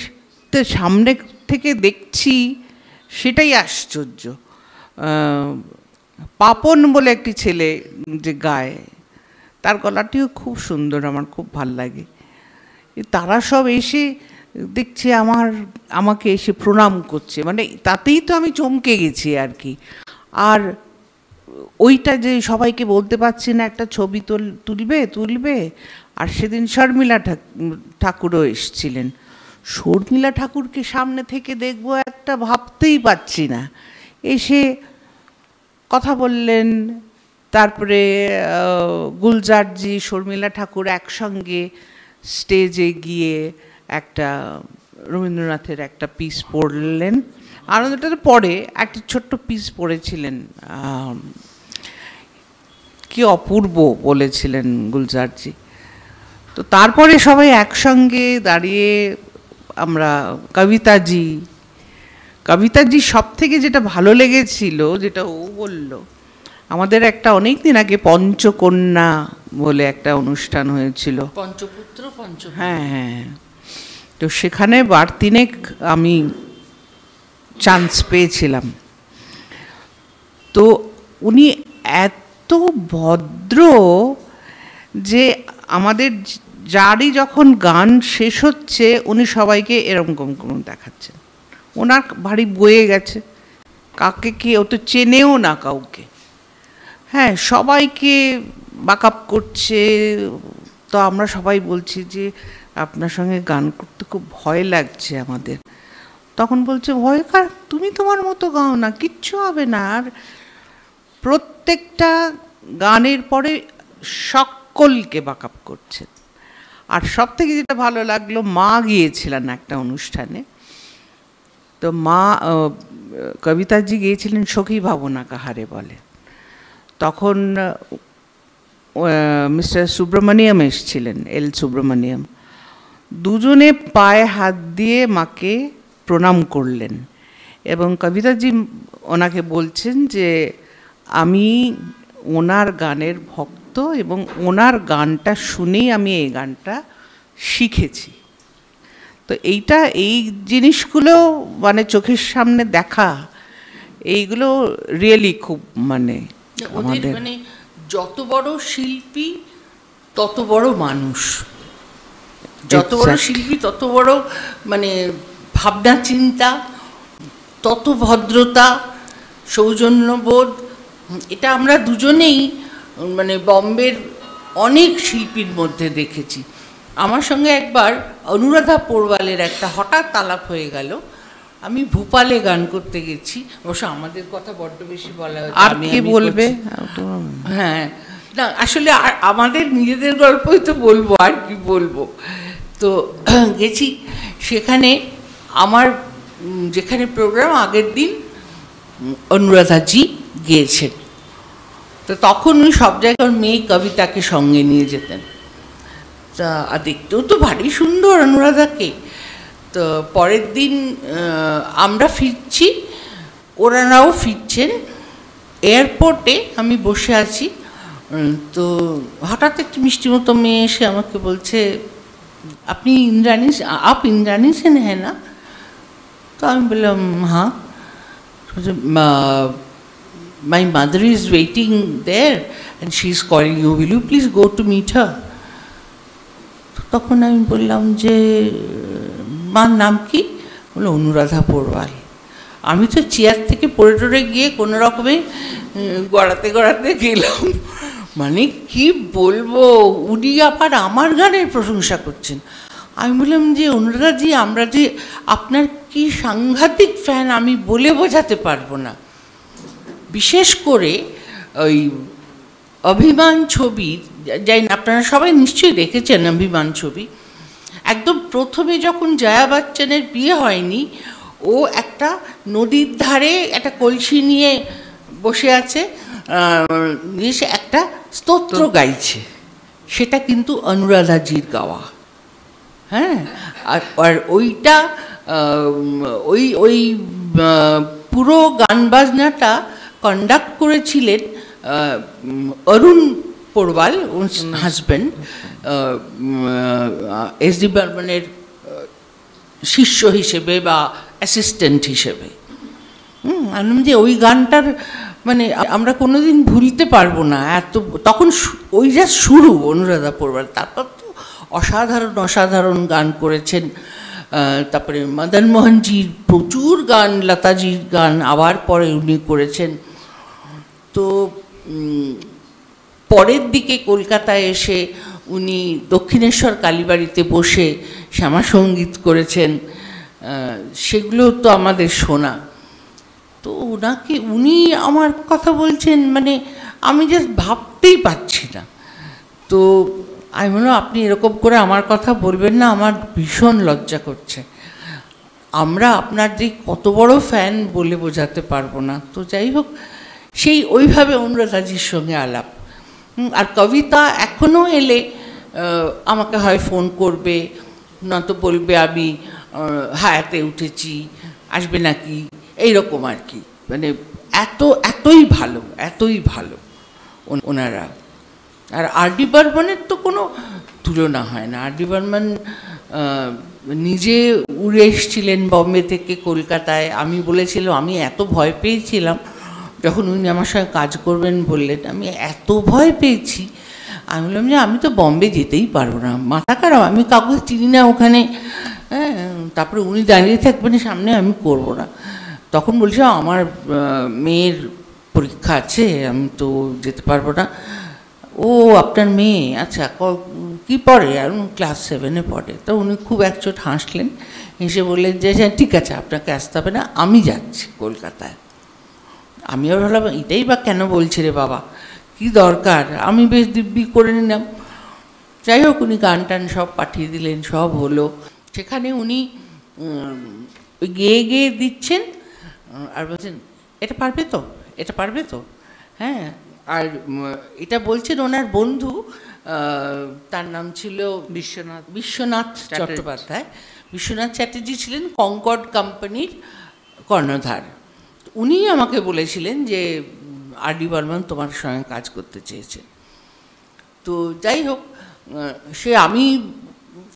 সামনে থেকে দেখছি, সেটাই আশ্চর্য। পাপন বলে একটি ছেলে যে গায়, তার গলাটিও খুব সুন্দর, আমার খুব ভাল লাগে। তারা সব এসে দেখছে আমাকে এসে প্রণাম করছে, মানে তাতেই তো আমি চমকে গেছি আর কি। আর ওইটা যে সবাইকে বলতে পারছি না একটা ছবি তুলবে। আর সেদিন শর্মিলা ঠাকুরও এসছিলেন। শর্মিলা ঠাকুরকে সামনে থেকে দেখবো একটা ভাবতেই পারছি না। এসে কথা বললেন, তারপরে গুলজারজি শর্মিলা ঠাকুর একসঙ্গে স্টেজে গিয়ে একটা রবীন্দ্রনাথের একটা পিস পড়লেন। আনন্দটার পরে একটা ছোট্ট পিস পড়েছিলেন, কি অপূর্ব বলেছিলেন গুলজারজি। তো তারপরে সবাই একসঙ্গে দাঁড়িয়ে আমরা কবিতাজি সব থেকে যেটা ভালো লেগেছিল, যেটা ও বলল, আমাদের একটা অনেক দিন আগে পঞ্চকন্যা বলে একটা অনুষ্ঠান হয়েছিল, পঞ্চপুত্র হ্যাঁ, তো সেখানে বারতিনেক আমি চান্স পেয়েছিলাম। তো উনি এত ভদ্র যে আমাদের যারই যখন গান শেষ হচ্ছে উনি সবাইকে এরকম দেখাচ্ছেন, ওনার ভারী বয়ে গেছে, কাকে কি ও তো চেনেও না কাউকে, হ্যাঁ, সবাইকে ব্যাকআপ করছে। তো আমরা সবাই বলছি যে আপনার সঙ্গে গান করতে খুব ভয় লাগছে আমাদের। তখন বলছে, ভয় কার, তুমি তোমার মতো গাও না, কিচ্ছু হবে না। আর প্রত্যেকটা গানের পরে সকলকে ব্যাকআপ করছে। আর সব থেকে যেটা ভালো লাগলো, মা গিয়েছিলেন একটা অনুষ্ঠানে, তো মা কবিতাজি গিয়েছিলেন সখী ভাবনা কাহারে বলে। তখন মিস্টার সুব্রমণিয়াম এসেছিলেন, এল সুব্রমণিয়াম, দুজনে পায়ে হাত দিয়ে মাকে প্রণাম করলেন। এবং কবিতাজি ওনাকে বলছেন যে আমি ওনার গানের ভক্ত এবং ওনার গানটা শুনেই আমি এই গানটা শিখেছি। তো এই জিনিসগুলো মানে চোখের সামনে দেখা, এইগুলো রিয়েলি খুব মানে আমাদের মানে যত বড় শিল্পী তত বড় মানুষ, যত বড় শিল্পী তত বড় মানে ভাবনা চিন্তা, তত ভদ্রতা, সৌজন্যবোধ। এটা আমরা দুজনেই মানে বম্বের অনেক শিল্পীর মধ্যে দেখেছি। আমার সঙ্গে একবার অনুরাধা পোরওয়ালের একটা হঠাৎ আলাপ হয়ে গেল। আমি ভোপালে গান করতে গেছি, অবশ্য আমাদের কথা বড্ড বেশি বলা হচ্ছে, আর কি বলবে। হ্যাঁ, না আসলে আমাদের নিজেদের গল্পই তো বলবো, আর কি বলবো। তো গেছি, সেখানে আমার যেখানে প্রোগ্রাম আগের দিন অনুরাধাজি গিয়েছেন, তো তখন উনি সব জায়গায় মেয়ে কবিতাকে সঙ্গে নিয়ে যেতেন। তা দেখতেও তো ভারী সুন্দর অনুরাধাকে। তো পরের দিন আমরা ফিরছি, ওনারাও ফিরছেন, এয়ারপোর্টে আমি বসে আছি, তো হঠাৎ একটি মিষ্টি মতো মেয়ে এসে আমাকে বলছে, আপনি ইন্দ্রাণী, আপ ইন্দ্রাণী সেন হ্যাঁ না? তো আমি বললাম হ্যাঁ। My mother is waiting there and she is calling you, will you please go to meet her? তখন আমি বললাম যে মার নাম কি? বললো অনুরাধা পোড়ওয়াল। আমি তো চেয়ার থেকে পড়ে টড়ে গিয়ে কোনো রকমে গড়াতে গড়াতে গেলাম। মানে কি বলবো, উনি আবার আমার গানের প্রশংসা করছেন। আমি বললাম যে অনুরাধাজি, আমরা যে আপনার কি সাংঘাতিক ফ্যান আমি বলে বোঝাতে পারবো না। বিশেষ করে ওই অভিমান ছবির, যাই না আপনারা সবাই নিশ্চয়ই দেখেছেন অভিমান ছবি, একদম প্রথমে যখন জয়া বচ্চনের বিয়ে হয়নি, ও একটা নদীর ধারে একটা কলসি নিয়ে বসে আছে, সে একটা স্তোত্র গাইছে, সেটা কিন্তু অনুরাধাজির গাওয়া। হ্যাঁ, আর ওইটা ওই পুরো গান বাজনাটা কন্ডাক্ট করেছিলেন অরুণ পোড়ওয়াল, হাজব্যান্ড, এস.ডি. বর্মনের শিষ্য হিসেবে বা অ্যাসিস্ট্যান্ট হিসেবে। আমি যে ওই গানটার মানে আমরা কোনোদিন ভুলতে পারবো না। এত তখন ওই যা শুরু অনুরাধা পোড়ওয়াল, তারপর তো অসাধারণ অসাধারণ গান করেছেন। তারপরে মদন মোহনজির প্রচুর গান, লতাজির গান আবার পরে উনি করেছেন। তো পরের দিকে কলকাতায় এসে উনি দক্ষিণেশ্বর কালীবাড়িতে বসে শ্যামা সঙ্গীত করেছেন, সেগুলো তো আমাদের শোনা। তো ওনাকে, উনি আমার কথা বলছেন, মানে আমি জাস্ট ভাবতেই পারছি না। তো আমি বললাম আপনি এরকম করে আমার কথা বলবেন না, আমার ভীষণ লজ্জা করছে। আমরা আপনার যে কত বড় ফ্যান বলে বোঝাতে পারবো না। তো যাই হোক, সেই ওইভাবে অনুরাধাজির সঙ্গে আলাপ। আর কবিতা এখনও এলে আমাকে হয় ফোন করবে, নয়তো বলবে আমি হায়াতে উঠেছি, আসবে নাকি, এইরকম আর কি। মানে এতই ভালো ওনারা। আর আর.ডি. বর্মনের তো কোনো তুলনা হয় না। আর.ডি. বর্মন নিজে উড়ে এসেছিলেন বম্বে থেকে কলকাতায়। আমি বলেছিলাম, আমি এত ভয় পেয়েছিলাম যখন উনি আমার সঙ্গে কাজ করবেন বললেন, আমি এত ভয় পেয়েছি। আমি বললাম যে আমি তো বম্বে যেতেই পারবো না, মাথা খারাপ, আমি কাউকে চিনি না ওখানে। হ্যাঁ, তারপরে উনি দাঁড়িয়ে থাকবেন সামনে, আমি করব না। তখন বলছে আমার মেয়ের পরীক্ষা আছে, আমি তো যেতে পারবো না। ও আপনার মেয়ে, আচ্ছা কী পড়ে? আর ক্লাস 7-এ পড়ে। তো উনি খুব একচোট হাসলেন, হেসে বললেন যে হ্যাঁ ঠিক আছে, আপনাকে আসতে হবে না, আমি যাচ্ছি কলকাতায়। আমিও ভাবলাম এটাই বা কেন বলছে রে বাবা, কি দরকার, আমি বেশ দিব্যি করে নিলাম। যাই হোক, উনি গান টান সব পাঠিয়ে দিলেন, সব হলো। সেখানে উনি গেয়ে গেয়ে দিচ্ছেন আর বলছেন এটা পারবে তো, এটা পারবে তো। হ্যাঁ, আর এটা বলছেন ওনার বন্ধু, তার নাম ছিল বিশ্বনাথ চট্টোপাধ্যায়। বিশ্বনাথ চ্যাটার্জি ছিলেন কনকর্ড কোম্পানির কর্ণধার। উনি আমাকে বলেছিলেন যে আর.ডি. বর্মন তোমার সঙ্গে কাজ করতে চেয়েছেন। তো যাই হোক, সে আমি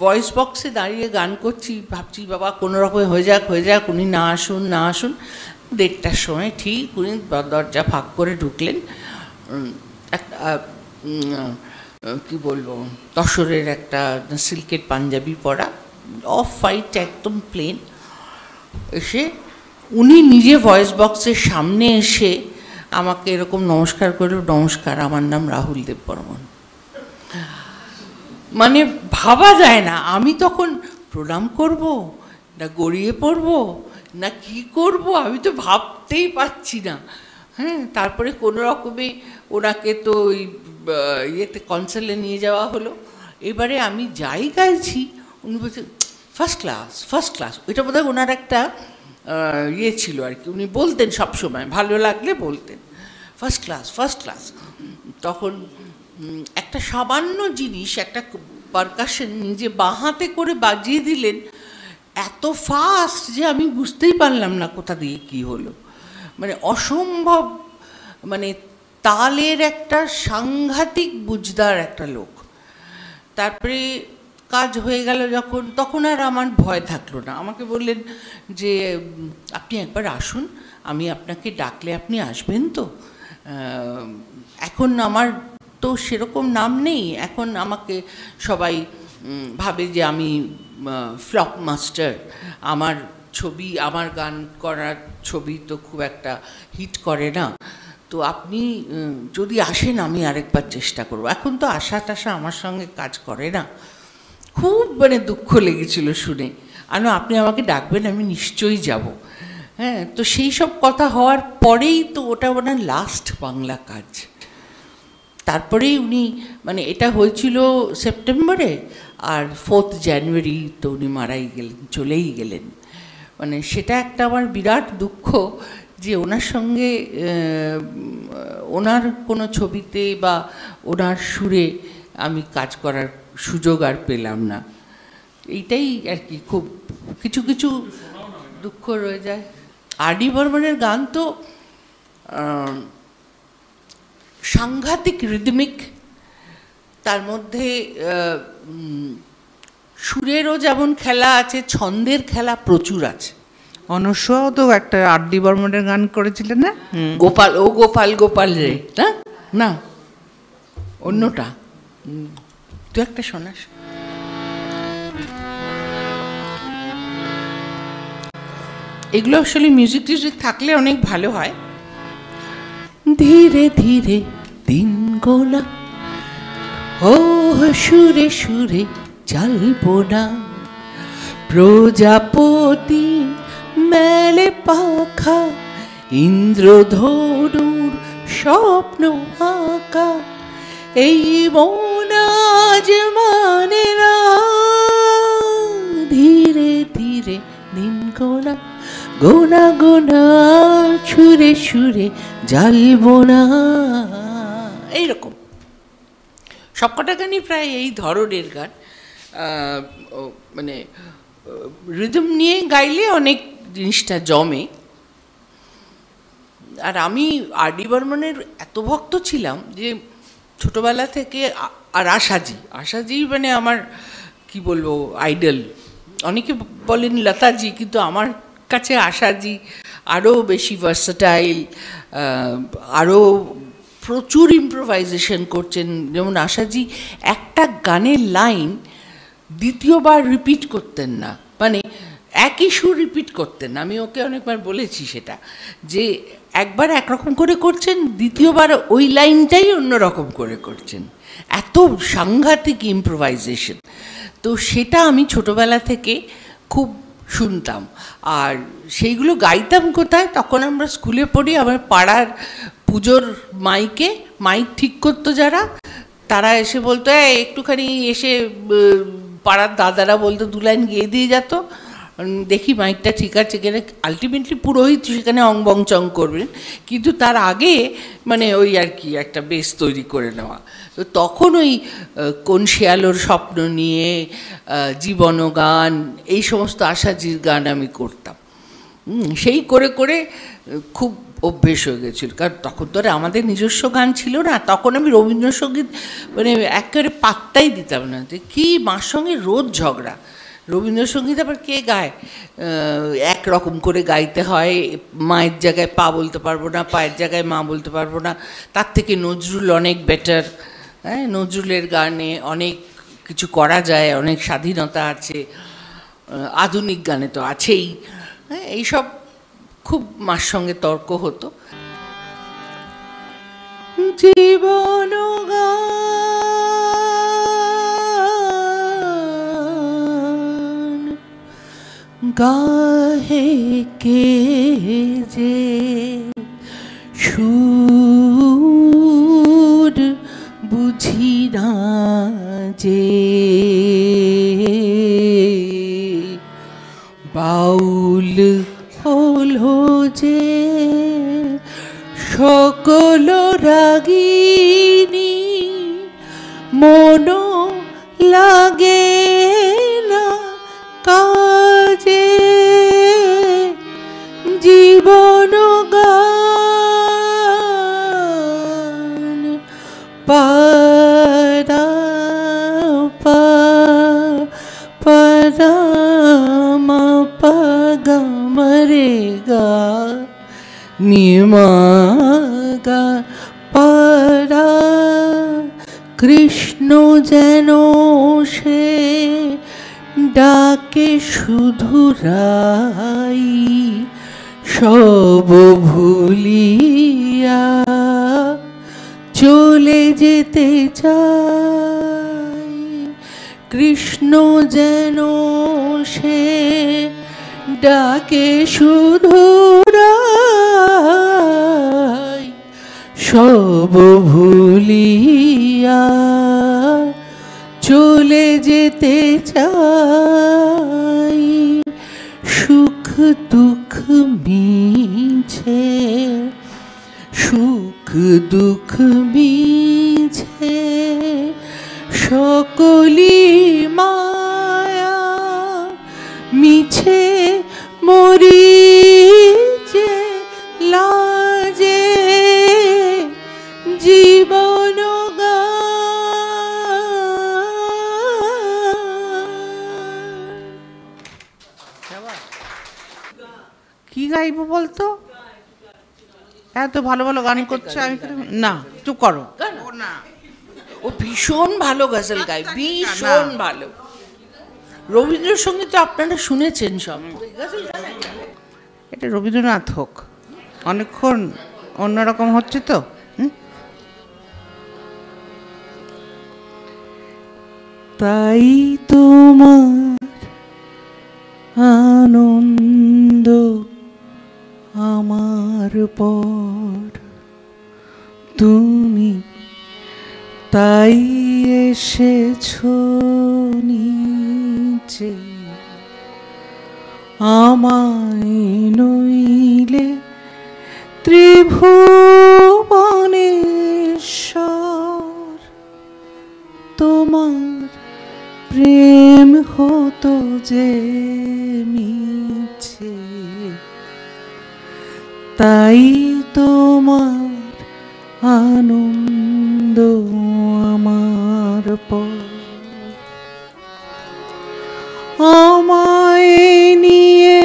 ভয়েস বক্সে দাঁড়িয়ে গান করছি, ভাবছি বাবা কোনো রকমে হয়ে যাক, উনি না আসুন। 1:30টার সময় ঠিক উনি দরজা ফাঁক করে ঢুকলেন। একটা কী বলবো, তসরের একটা সিল্কের পাঞ্জাবি পরা, অফ হোয়াইট একদম প্লেন। এসে উনি নিজে ভয়েস বক্সের সামনে এসে আমাকে এরকম নমস্কার করল, নমস্কার, আমার নাম রাহুল দেব বর্মন। মানে ভাবা যায় না, আমি তখন প্রণাম করব না গড়িয়ে পড়ব না কি করব, আমি তো ভাবতেই পারছি না। হ্যাঁ, তারপরে কোনো রকমে ওনাকে তো ওই ইয়েতে কনসার্টে নিয়ে যাওয়া হলো। এবারে আমি যাই গাইছি উনি বলছেন ফার্স্ট ক্লাস। ওইটা বোধহয় ওনার একটা ইয়ে ছিল আর কি, উনি বলতেন সবসময়, ভালো লাগলে বলতেন ফার্স্ট ক্লাস ফার্স্ট ক্লাস। তখন একটা সামান্য জিনিস, একটা পারকাশন নিজে বাঁ হাতে করে বাজিয়ে দিলেন এত ফাস্ট যে আমি বুঝতেই পারলাম না কোথা দিয়ে কি হলো, মানে অসম্ভব, মানে তালের একটা সাংঘাতিক বুঝদার একটা লোক। তারপরে কাজ হয়ে গেল যখন, তখন আর আমার ভয় থাকলো না। আমাকে বললেন যে আপনি একবার আসুন, আমি আপনাকে ডাকলে আপনি আসবেন তো? এখন আমার তো সেরকম নাম নেই, এখন আমাকে সবাই ভাবে যে আমি ফ্লপ মাস্টার, আমার ছবি, আমার গান করার ছবি তো খুব একটা হিট করে না, তো আপনি যদি আসেন আমি আরেকবার চেষ্টা করব। এখন তো আশা টাশা আমার সঙ্গে কাজ করে না। খুব মানে দুঃখ লেগেছিল শুনে, আমি আপনি আমাকে ডাকবেন, আমি নিশ্চয়ই যাব। হ্যাঁ, তো সেই সব কথা হওয়ার পরেই তো ওটা ওনার লাস্ট বাংলা কাজ। তারপরেই উনি, মানে এটা হয়েছিল সেপ্টেম্বরে, আর 4 জানুয়ারি তো উনি মারাই গেলেন, চলেই গেলেন। মানে সেটা একটা আমার বিরাট দুঃখ যে ওনার সঙ্গে ওনার কোনো ছবিতে বা ওনার সুরে আমি কাজ করার সুযোগ আর পেলাম না। এইটাই আর কি, খুব কিছু কিছু দুঃখ রয়ে যায়। আর.ডি. বর্মনের গান তো সাংঘাতিক রিদমিক, তার মধ্যে সুরেরও যেমন খেলা আছে, ছন্দের খেলা প্রচুর আছে। অনস্বও তো একটা আর.ডি. বর্মনের গান করেছিলেন না? গোপাল, ও গোপাল গোপাল রে, না না অন্যটা, তুই একটা শোনাস। এগুলো আসলে মিউজিক টিউজিক থাকলে অনেক ভালো হয়। ধীরে ধীরে দিন গোনা, ও সুরে সুরে চলবো না, প্রজাপতি মেলে পাখা, ইন্দ্রধনুর স্বপ্ন আঁকা, এই মন আজ মানে না, ধীরে ধীরে দিন গোনা, গোনা গোনা সুরে সুরে জ্বালবো না। এইরকম সবকটা গানই প্রায় এই ধরনের গান, মানে রিদম নিয়ে গাইলে অনেক জিনিসটা জমে। আর আমি আর.ডি. বর্মনের এত ভক্ত ছিলাম যে ছোটোবেলা থেকে, আর আশাজি মানে আমার কি বলবো আইডল। অনেকে বলেন লতাজি, কিন্তু আমার কাছে আশাজি আরও বেশি ভার্সেটাইল, আরও প্রচুর ইম্প্রোভাইজেশন করছেন। যেমন আশাজি একটা গানের লাইন দ্বিতীয়বার রিপিট করতেন না, মানে একই সুর রিপিট করতেন না। আমি ওকে অনেকবার বলেছি সেটা, যে একবার একরকম করে করছেন, দ্বিতীয়বার ওই লাইনটাই অন্যরকম করে করছেন, এত সাংঘাতিক ইম্প্রোভাইজেশন। তো সেটা আমি ছোটোবেলা থেকে খুব শুনতাম, আর সেইগুলো গাইতাম কোথায়? তখন আমরা স্কুলে পড়ি, আমার পাড়ার পুজোর মাইক ঠিক করতো যারা, তারা এসে বলতো একটুখানি, এসে পাড়ার দাদারা বলতো 2 লাইন গেয়ে দিয়ে যেত, দেখি মাইকটা ঠিক আছে কিনা। আলটিমেটলি পুরোহিত সেখানে অং চং করবেন, কিন্তু তার আগে মানে ওই আর কি একটা বেস তৈরি করে নেওয়া। তো তখন ওই কোন শেয়ালোর স্বপ্ন নিয়ে, জীবন গান, এই সমস্ত আশাজির গান আমি করতাম। সেই করে করে খুব অভ্যেস হয়ে গেছিল, কারণ তখন তো আর আমাদের নিজস্ব গান ছিল না। তখন আমি রবীন্দ্রসঙ্গীত মানে একেবারে পাত্তাই দিতাম না, যে কী মার সঙ্গে রোজ ঝগড়া। রবীন্দ্রসঙ্গীত আবার কে গায়? একরকম করে গাইতে হয়, মায়ের জায়গায় পা বলতে পারবো না, পায়ের জায়গায় মা বলতে পারবো না। তার থেকে নজরুল অনেক বেটার। হ্যাঁ, নজরুলের গানে অনেক কিছু করা যায়, অনেক স্বাধীনতা আছে। আধুনিক গানে তো আছেই। হ্যাঁ, এইসব খুব মার সঙ্গে তর্ক হতো। জীবন গাহে কে যে সুর বুঝি না যে, বাউল ও সকল রাগিনী মন লাগে না কাজে, জীবন গান পাদা পা পদা মা পা গা মরে গা নিমা গা পাদা। কৃষ্ণ যেন সে ডাকে শুধু রাই, সব ভুলিয়া চলে যেতে চাই। কৃষ্ণ যেন সে ডাকে শুধু রাই, সব ভুলিয়া চলে যেতে চাই। সুখ দুঃখ মিছে, সুখ দুঃখ মিছে, সকলি মায়া মিছে মরিচে লাজে, জীবন কি গাইবো বলতো? এত ভালো ভালো গান করছে, আমি না চুপ করো না। ও ভীষণ ভালো গজল গায়, ভীষণ ভালো। রবীন্দ্রসঙ্গীত তো আপনারা শুনেছেন সব। এটা রবীন্দ্রনাথ হোক, অনেকক্ষণ অন্যরকম হচ্ছে তো। তাই তোমার আনন্দ আমার পর, তুমি তাই এসেছো নিচে, আমায় নইলে ত্রিভুবনেশ্বর, তোমার প্রেম হতো যে মিছে, তাই তোমার আনন্দ আমার পর। আমায় নিয়ে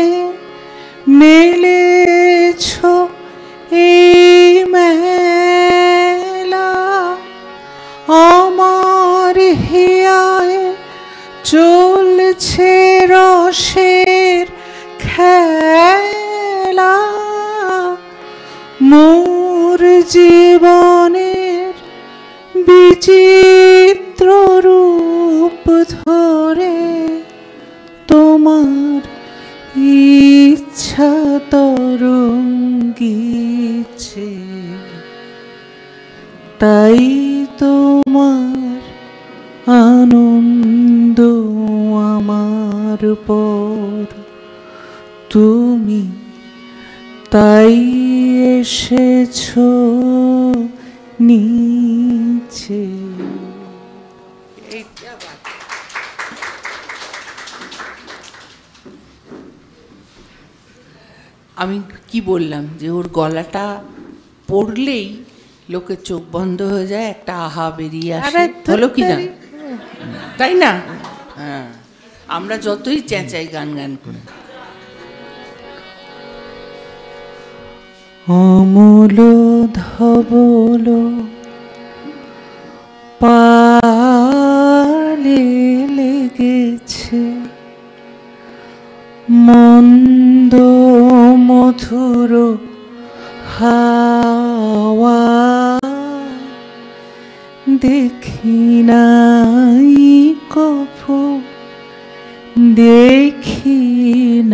মেলেছ এই মেলা, আমার হিয়ায় চলছে রসের খেলা, মোর জীবনের বিচিত্র রূপ ধরে তোমার ইচ্ছা তরঙ্গিছে, তাই তোমার আনন্দ আমার পর, তুমি তাই এসেছো নিচে। আমি কি বললাম যে ওর গলাটা পড়লেই লোকের চোখ বন্ধ হয়ে যায়, একটা আহা বেরিয়ে আসে, হলো কি না? তাই না? হ্যাঁ, আমরা যতই চেঁচাই গান গান করে। অমূল ধবল পালে লেগেছে, মন্দ মধুর হাওয়া, দেখি নাই কভু, দেখি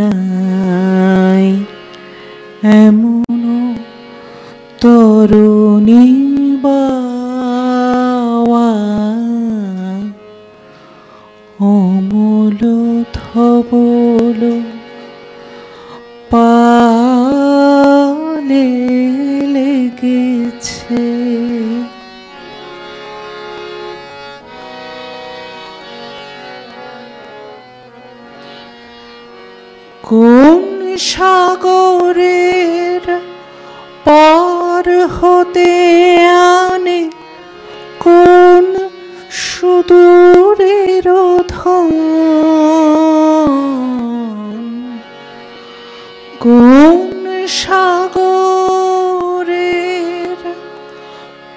নাই এমন তরুণী বাওয়া, অমূল ধবল পালে লেগে লেগেছে। কোন সাগরের পার হতে আনে কোন সুদূরের ধন, কোন সাগরের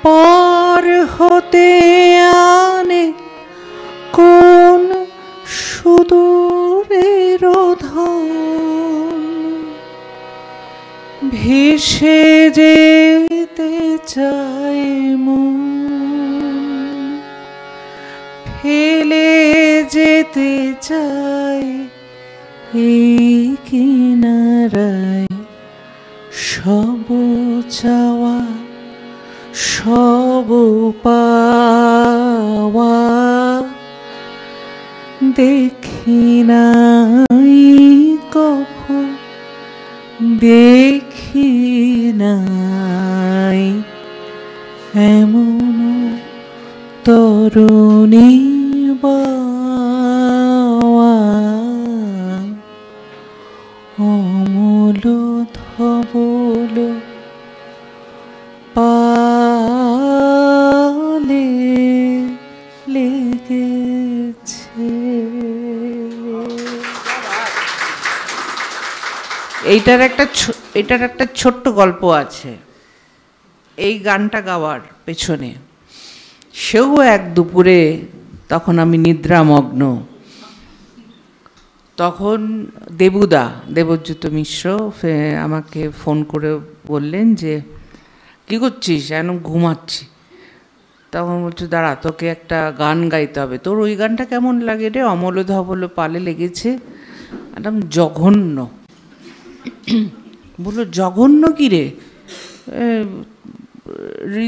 পার হতে আনে কোন সুদূরের ধন, ভেসে যেতে চায় মন, ফেলে যেতে চায় এই কিনারায়, সব চাওয়া সব পাওয়া দেখি নাই কভু, দেখি নাই এমন তরুণী বাওয়া, অমল ধবল পালে লেগেছে। এইটার একটা ছোট্ট গল্প আছে এই গানটা গাওয়ার পেছনে। সেও এক দুপুরে, তখন আমি নিদ্রামগ্ন, তখন দেবজ্যোত মিশ্র আমাকে ফোন করে বললেন যে কী করছিস? এখন ঘুমাচ্ছি। তখন বলছো দাঁড়া, তোকে একটা গান গাইতে হবে। তোর ওই গানটা কেমন লাগে রে? অমল ধবল পালে লেগেছে। একদম জঘন্য। বললো জঘন্য কী রে?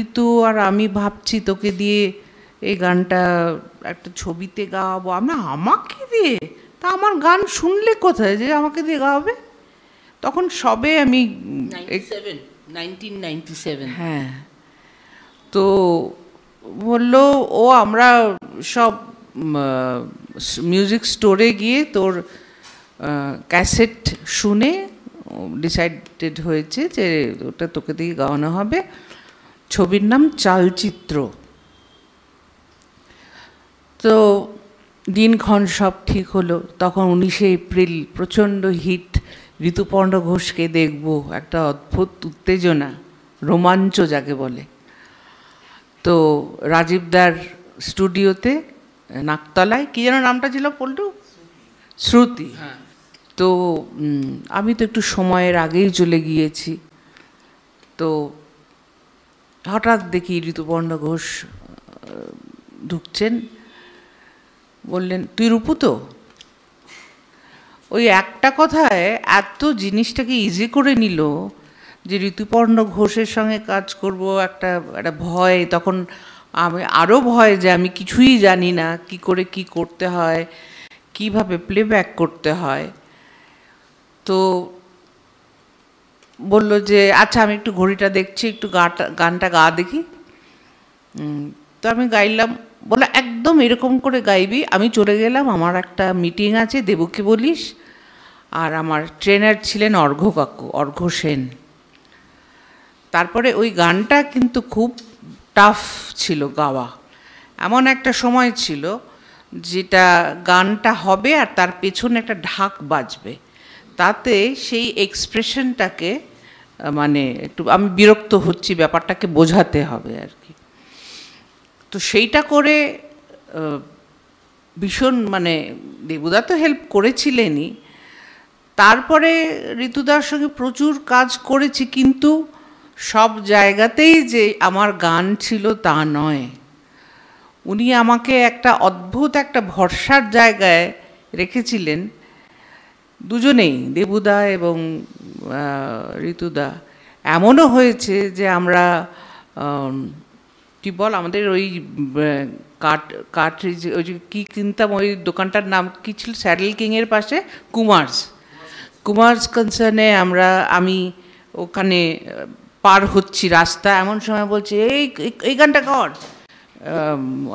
ঋতু আর আমি ভাবছি তোকে দিয়ে এই গানটা একটা ছবিতে গাওয়াবো। আমাকে দিয়ে? তা আমার গান শুনলে কোথায় যে আমাকে দিয়ে গাওয়াবে? তখন সবে আমি 1997। হ্যাঁ। তো বললো ও আমরা সব মিউজিক স্টোরে গিয়ে তোর ক্যাসেট শুনে ডিসাইডেড হয়েছে যে ওটা তোকে দিয়ে গাওয়ানো হবে। ছবির নাম চালচিত্র। তো দিনক্ষণ সব ঠিক হলো। তখন 19শে এপ্রিল, প্রচণ্ড হিট, ঋতুপর্ণ ঘোষকে দেখব, একটা অদ্ভুত উত্তেজনা, রোমাঞ্চ যাকে বলে। তো রাজীবদার স্টুডিওতে নাকতলায়, কী যেন নামটা ছিল পল্টু? শ্রুতি। তো আমি তো একটু সময়ের আগেই চলে গিয়েছি। তো হঠাৎ দেখি ঋতুপর্ণ ঘোষ ঢুকছেন, বললেন তুই রূপু তো? ওই একটা কথায় এত জিনিসটাকে ইজি করে নিল যে ঋতুপর্ণ ঘোষের সঙ্গে কাজ করব, একটা ভয়। তখন আমি আরও ভয় যে আমি কিছুই জানি না, কি করে কি করতে হয়, কিভাবে প্লেব্যাক করতে হয়। তো বলল যে আচ্ছা আমি একটু ঘড়িটা দেখছি, একটু গানটা গা দেখি। তো আমি গাইলাম। বলে একদম এরকম করে গাইবি। আমি চলে গেলাম, আমার একটা মিটিং আছে, দেবুকে বলিস। আর আমার ট্রেনার ছিলেন অর্ঘ্য সেন। তারপরে ওই গানটা কিন্তু খুব টাফ ছিল গাওয়া। এমন একটা সময় ছিল যেটা গানটা হবে আর তার পেছনে একটা ঢাক বাজবে, তাতে সেই এক্সপ্রেশনটাকে মানে একটু আমি বিরক্ত হচ্ছি ব্যাপারটাকে বোঝাতে হবে আর কি। তো সেইটা করে ভীষণ মানে দেবুদা তো হেল্প করেছিলেনই, তারপরে ঋতুদার সঙ্গে প্রচুর কাজ করেছি, কিন্তু সব জায়গাতেই যে আমার গান ছিল তা নয়। উনি আমাকে একটা অদ্ভুত একটা ভরসার জায়গায় রেখেছিলেন দুজনেই, দেবুদা এবং ঋতুদা। এমনও হয়েছে যে আমরা কি বল আমাদের ওই কার্ট্রিজ ওই যে কী কিনতাম, ওই দোকানটার নাম কী ছিল, স্যাডেল কিংয়ের পাশে কুমার্স কনসার্নে আমি ওখানে পার হচ্ছি রাস্তা, এমন সময় বলছে এই গানটা কর,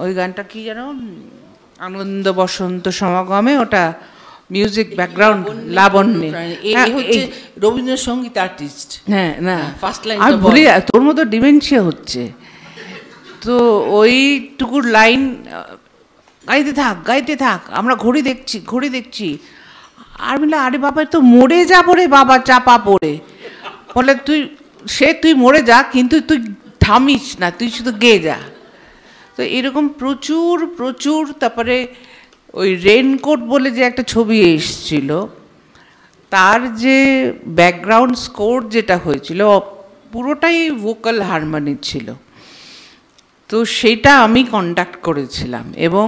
ওই গানটা কি যেন, আনন্দ বসন্ত সমাগমে, ওটা মিউজিক ব্যাকগ্রাউন্ড লাবণ্যে, রবীন্দ্রসঙ্গীত আর্টিস্ট। হ্যাঁ না ফার্স্ট লাইন আর ভুলি, তোর মতো ডিমেনশিয়া হচ্ছে তো, ওইটুকুর লাইন গাইতে থাক, আমরা ঘড়ি দেখছি। আর বলে আরে বাবা তো মরে যাবো রে বাবা, চাপা পড়ে। বলে তুই মরে যা, কিন্তু তুই থামিস না, তুই শুধু গেয়ে যা। তো এরকম প্রচুর। তারপরে ওই রেনকোট বলে যে একটা ছবি এসছিল, তার যে ব্যাকগ্রাউন্ড স্কোর যেটা হয়েছিল পুরোটাই ভোকাল হারমোনি ছিল। তো সেটা আমি কন্ডাক্ট করেছিলাম, এবং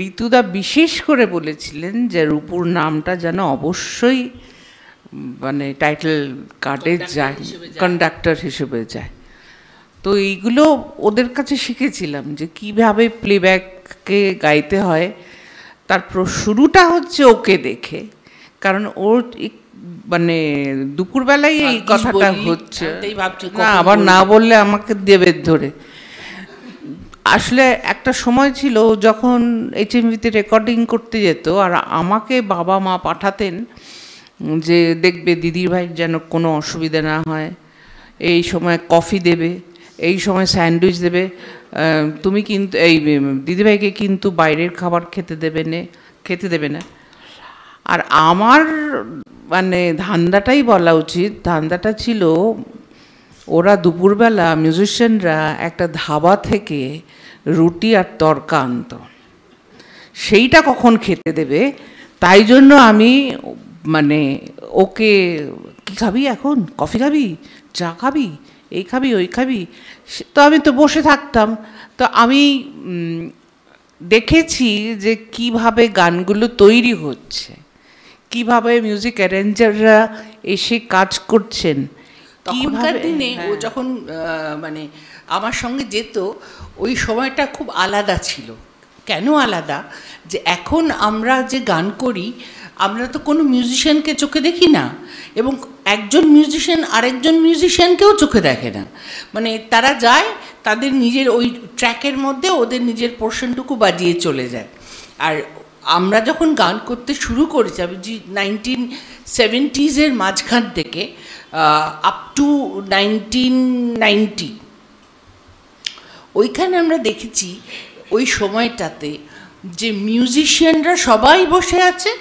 ঋতুদা বিশেষ করে বলেছিলেন যে রূপুর নামটা যেন অবশ্যই মানে টাইটেল কার্ডে যায়, কন্ডাক্টর হিসেবে যায়। তো এইগুলো ওদের কাছে শিখেছিলাম যে কিভাবে প্লেব্যাককে গাইতে হয়। তারপর শুরুটা হচ্ছে ওকে দেখে, কারণ ওর মানে দুপুরবেলায় এই কথাটা হচ্ছে না, আবার না বললে আমাকে দেবে ধরে। আসলে একটা সময় ছিল যখন HMV-তে রেকর্ডিং করতে যেত, আর আমাকে বাবা মা পাঠাতেন যে দেখবে দিদির ভাইয়ের যেন কোনো অসুবিধা না হয়, এই সময় কফি দেবে, এই সময় স্যান্ডউইচ দেবে, তুমি কিন্তু এই দিদিভাইকে কিন্তু বাইরের খাবার খেতে দেবে না। আর আমার মানে ধান্দাটাই বলা উচিত, ধান্দাটা ছিল ওরা দুপুরবেলা মিউজিশিয়ানরা একটা ধাবা থেকে রুটি আর তড়কা আনত, সেইটা কখন খেতে দেবে, তাই জন্য আমি মানে ওকে কী খাবি এখন, কফি খাবি, চা খাবি, এই খাবি ওই খাবি। তো আমি তো বসে থাকতাম। তো আমি দেখেছি যে কিভাবে গানগুলো তৈরি হচ্ছে, কিভাবে মিউজিক অ্যারেঞ্জাররা এসে কাজ করছেন। তখনকার দিনে ও যখন মানে আমার সঙ্গে যেত, ওই সময়টা খুব আলাদা ছিল। কেন আলাদা? যে এখন আমরা যে গান করি, আমরা তো কোনো মিউজিশিয়ানকে চোখে দেখি না, এবং একজন মিউজিশিয়ান আরেকজন মিউজিশিয়ানকেও চোখে দেখে না। মানে তারা যায়, তাদের নিজের ওই ট্র্যাকের মধ্যে ওদের নিজের পোর্শনটুকু বাজিয়ে চলে যায়। আর আমরা যখন গান করতে শুরু করেছি, আমি 1970s মাঝখান থেকে আপ টু 1990, ওইখানে আমরা দেখেছি ওই সময়টাতে যে মিউজিশিয়ানরা সবাই বসে আছে,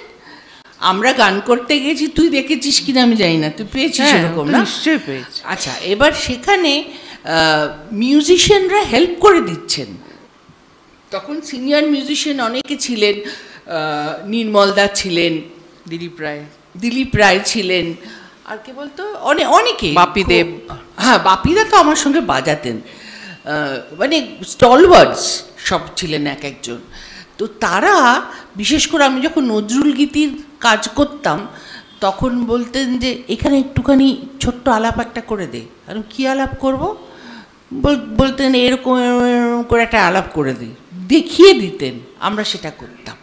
আমরা গান করতে গেছি, তুই দেখেছিস কিনা আমি জানি না, তুই পেয়েছিস এরকম না? নিশ্চয়ই পেয়েছি। আচ্ছা, এবার সেখানে মিউজিশিয়ানরা হেল্প করে দিচ্ছেন। তখন সিনিয়র মিউজিশিয়ান অনেকে ছিলেন, নির্মলদা ছিলেন, দিলীপ রায় ছিলেন, আর কে বলতো অনেকে, বাপিদেব। হ্যাঁ, বাপিদা তো আমার সঙ্গে বাজাতেন, মানে স্টলওয়ার্ডস সব ছিলেন এক একজন। তো তারা বিশেষ করে আমি যখন নজরুল গীতির কাজ করতাম তখন বলতেন যে এখানে একটুখানি ছোট্ট আলাপ একটা করে দে। আর কী আলাপ করব? বলতেন এরকম করে একটা আলাপ করে দে, দেখিয়ে দিতেন, আমরা সেটা করতাম।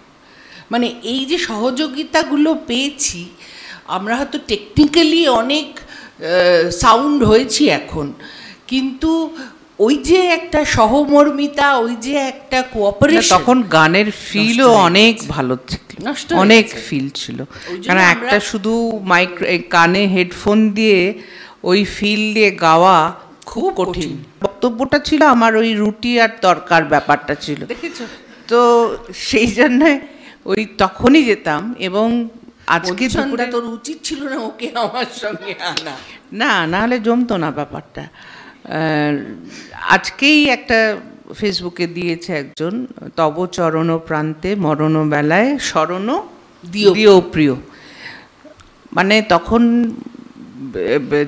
মানে এই যে সহযোগিতাগুলো পেয়েছি আমরা, হয়তো টেকনিক্যালি অনেক সাউন্ড হয়েছি এখন, কিন্তু ওই যে একটা সহমর্মিতা, ওই যে একটা কোঅপারেশন, তখন গানের ফিলও অনেক ভালো ছিল, অনেক ফিল ছিল। কারণ একটা শুধু কানে হেডফোন দিয়ে ওই ফিল দিয়ে গাওয়া খুব কঠিন। বক্তব্যটা ছিল আমার ওই রুটি আর তরকার ব্যাপারটা ছিল, তো সেই জন্য ওই তখনই যেতাম। এবং আজকে তোর উচিত ছিল না ওকে আমার সঙ্গে আনা, না হলে জমতো না ব্যাপারটা। আজকেই একটা ফেসবুকে দিয়েছে একজন, তব চরণ প্রান্তে মরণ বেলায় স্মরণ দিও প্রিয়। মানে তখন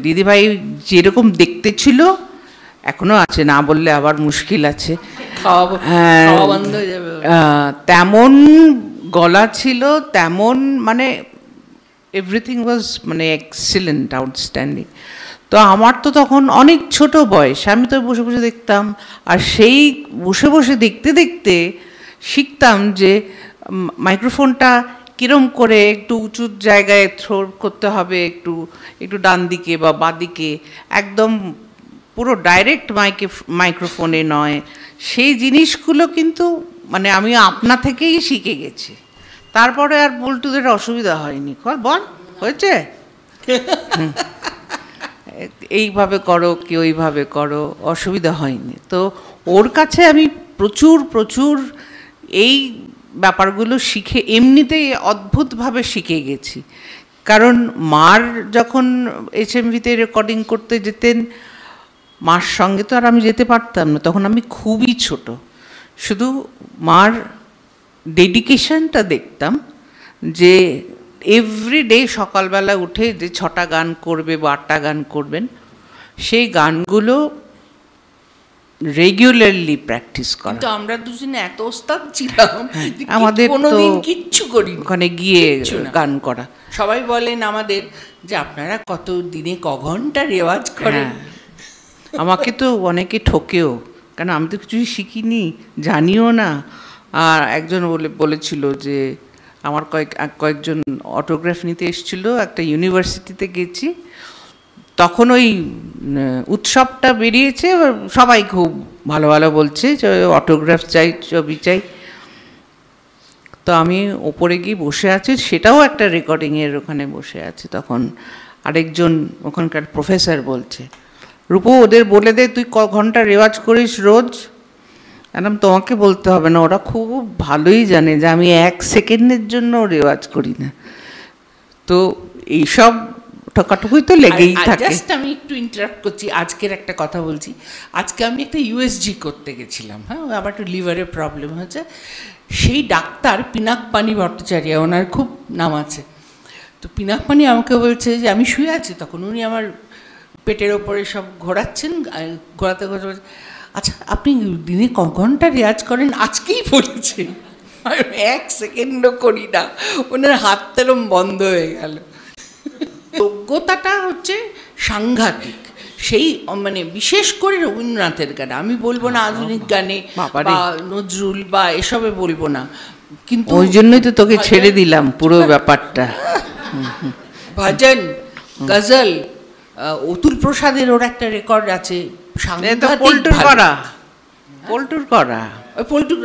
দিদিভাই যেরকম দেখতে ছিল, এখনো আছে, না বললে আবার মুশকিল আছে, তেমন গলা ছিল, তেমন মানে এভরিথিং ওয়াজ মানে এক্সিলেন্ট, আউটস্ট্যান্ডিং। তো আমার তো তখন অনেক ছোট বয়স, আমি তো বসে বসে দেখতাম, আর সেই বসে বসে দেখতে দেখতে শিখতাম যে মাইক্রোফোনটা কিরম করে একটু উঁচু জায়গায় থ্রো করতে হবে, একটু একটু ডান দিকে বা বাঁ দিকে, একদম পুরো ডাইরেক্ট মাইক্রোফোনে নয়, সেই জিনিসগুলো কিন্তু মানে আমি আপনা থেকেই শিখে গেছি। তারপরে আর বল্টুদের অসুবিধা হয়নি, বল হয়েছে এইভাবে করো কি ওইভাবে করো, অসুবিধা হয়নি। তো ওর কাছে আমি প্রচুর প্রচুর এই ব্যাপারগুলো শিখে এমনিতেই অদ্ভুতভাবে শিখে গেছি। কারণ মার যখন HMV-তে রেকর্ডিং করতে যেতেন, মার সঙ্গে তো আর আমি যেতে পারতাম না, তখন আমি খুবই ছোট। শুধু মার ডেডিকেশনটা দেখতাম, যে এভরিডে সকালবেলা উঠে যে 6টা গান করবে বা 8টা গান করবেন, সেই গানগুলো রেগুলারলি প্র্যাকটিস করা। কিন্তু আমরা দুজনে এত ওস্তাদ ছিলাম, আমাদের কোনোদিন কিচ্ছু করি ওখানে গিয়ে গান করা। সবাই বলেন আমাদের যে আপনারা কত দিনে ক ঘন্টা রেওয়াজ করেন। আমাকে তো অনেকে ঠকেও, কারণ আমি তো কিছুই শিখিনি, জানিও না। আর একজন বলেছিল যে আমার কয়েকজন অটোগ্রাফ নিতে এসেছিল, একটা ইউনিভার্সিটিতে গেছি, তখন ওই উৎসবটা বেরিয়েছে, সবাই খুব ভালো ভালো বলছে যে অটোগ্রাফ চাই, ছবি চাই। তো আমি ওপরে গিয়ে বসে আছি, সেটাও একটা রেকর্ডিংয়ের ওখানে বসে আছে। তখন আরেকজন ওখানকার প্রফেসর বলছে, রূপু ওদের বলে দে তুই ক ঘন্টা রেওয়াজ করিস রোজ। একদম তোমাকে বলতে হবে না, ওরা খুব ভালোই জানে যে আমি 1 সেকেন্ডের জন্য রেওয়াজ করি না। তো এইসব ঠকাঠুকুই তো লেগেই থাকে। জাস্ট আমি একটু ইন্টারাপ্ট করছি, আজকের একটা কথা বলছি। আজকে আমি একটা USG করতে গেছিলাম, হ্যাঁ, আমার একটু লিভারের প্রবলেম হয়েছে। সেই ডাক্তার পিনাকপানি ভট্টাচার্য, ওনার খুব নাম আছে। তো পিনাকপানি আমাকে বলছে যে আমি শুয়ে আছি, তখন উনি আমার পেটের ওপরে সব ঘোরাচ্ছেন, ঘোরাতে ঘোরাতে, আচ্ছা আপনি দিনে ক ঘন্টা রেয়াজ করেন? আজকেই বলেছেন। 1 সেকেন্ডও করি না। ওনার হাত তেরম বন্ধ হয়ে গেল। যোগ্যতাটা হচ্ছে সাংঘাতিক। সেই মানে বিশেষ করে রবীন্দ্রনাথের গানে, আমি বলবো না আধুনিক গানে বা নজরুল বা এসবে বলবো না, কিন্তু ওই জন্যই তো তোকে ছেড়ে দিলাম পুরো ব্যাপারটা। ভজন, গজল, অতুল প্রসাদের ওর একটা রেকর্ড আছে, পল্টুর করা, পল্টুর করা, ওই পল্টুর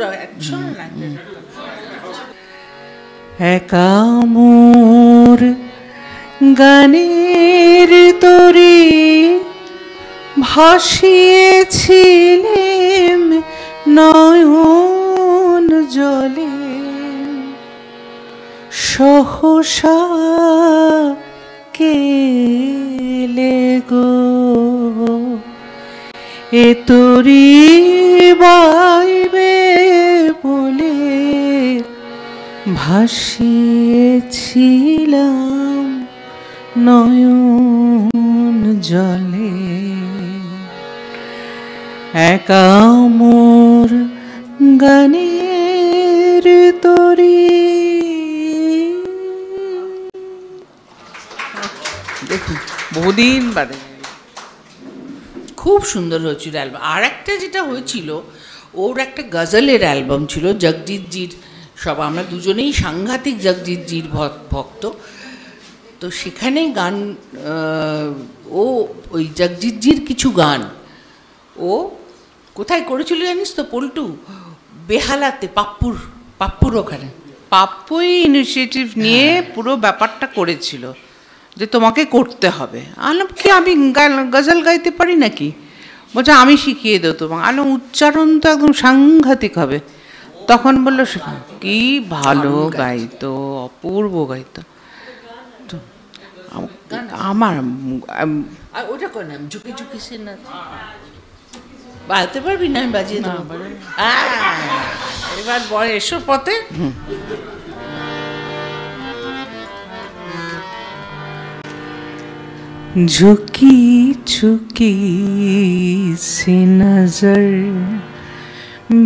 একা মোর গানের তরি ভাসিয়েছিলেম নয়ন জলে, সহসা কেলে গো এ তরি বাইবে বলে ভাসিয়েছিলাম নয়ন জলে, একা মোর গানের তরি। দেখুন বহুদিন বাদে খুব সুন্দর হয়েছিল অ্যালবাম। আর একটা যেটা হয়েছিল, ওর একটা গজলের অ্যালবাম ছিল, জগজিৎজির। সব আমরা দুজনেই সাংঘাতিক জগজিৎজির ভক্ত। তো সেখানে গান, ও ওই জগজিৎজির কিছু গান ও কোথায় করেছিল জানিস তো পল্টু? বেহালাতে, পাপ্পুর ওখানে। পাপ্পুই ইনিশিয়েটিভ নিয়ে পুরো ব্যাপারটা করেছিল যে তোমাকে করতে হবে। আলাম কি আমি গজল গাইতে পারি নাকি? বলছে আমি শিখিয়ে দেবো তোমাকে। আলাম উচ্চারণ তো একদম সাংঘাতিক হবে। তখন বললো কি ভালো গাইতো, অপূর্ব গাইতো। আমার ওটা করে না, ঝুঁকি ঝুঁকি সে না বাজাতে পারবি না? আমি বাজিয়ে দেবো। এবার বল এসো পথে। झुकी झुकी सी नजर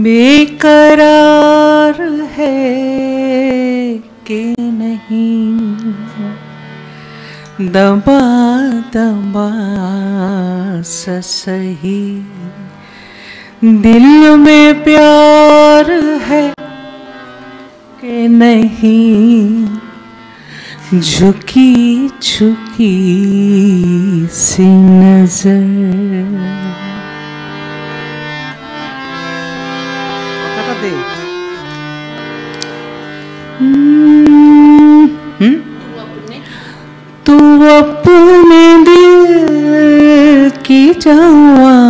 बेकरार है कि नहीं, दबा दबा सा सही दिल में प्यार है कि नहीं झुकी झुकी सी नजर। কথাটা দে। तू अपने दिल की जवां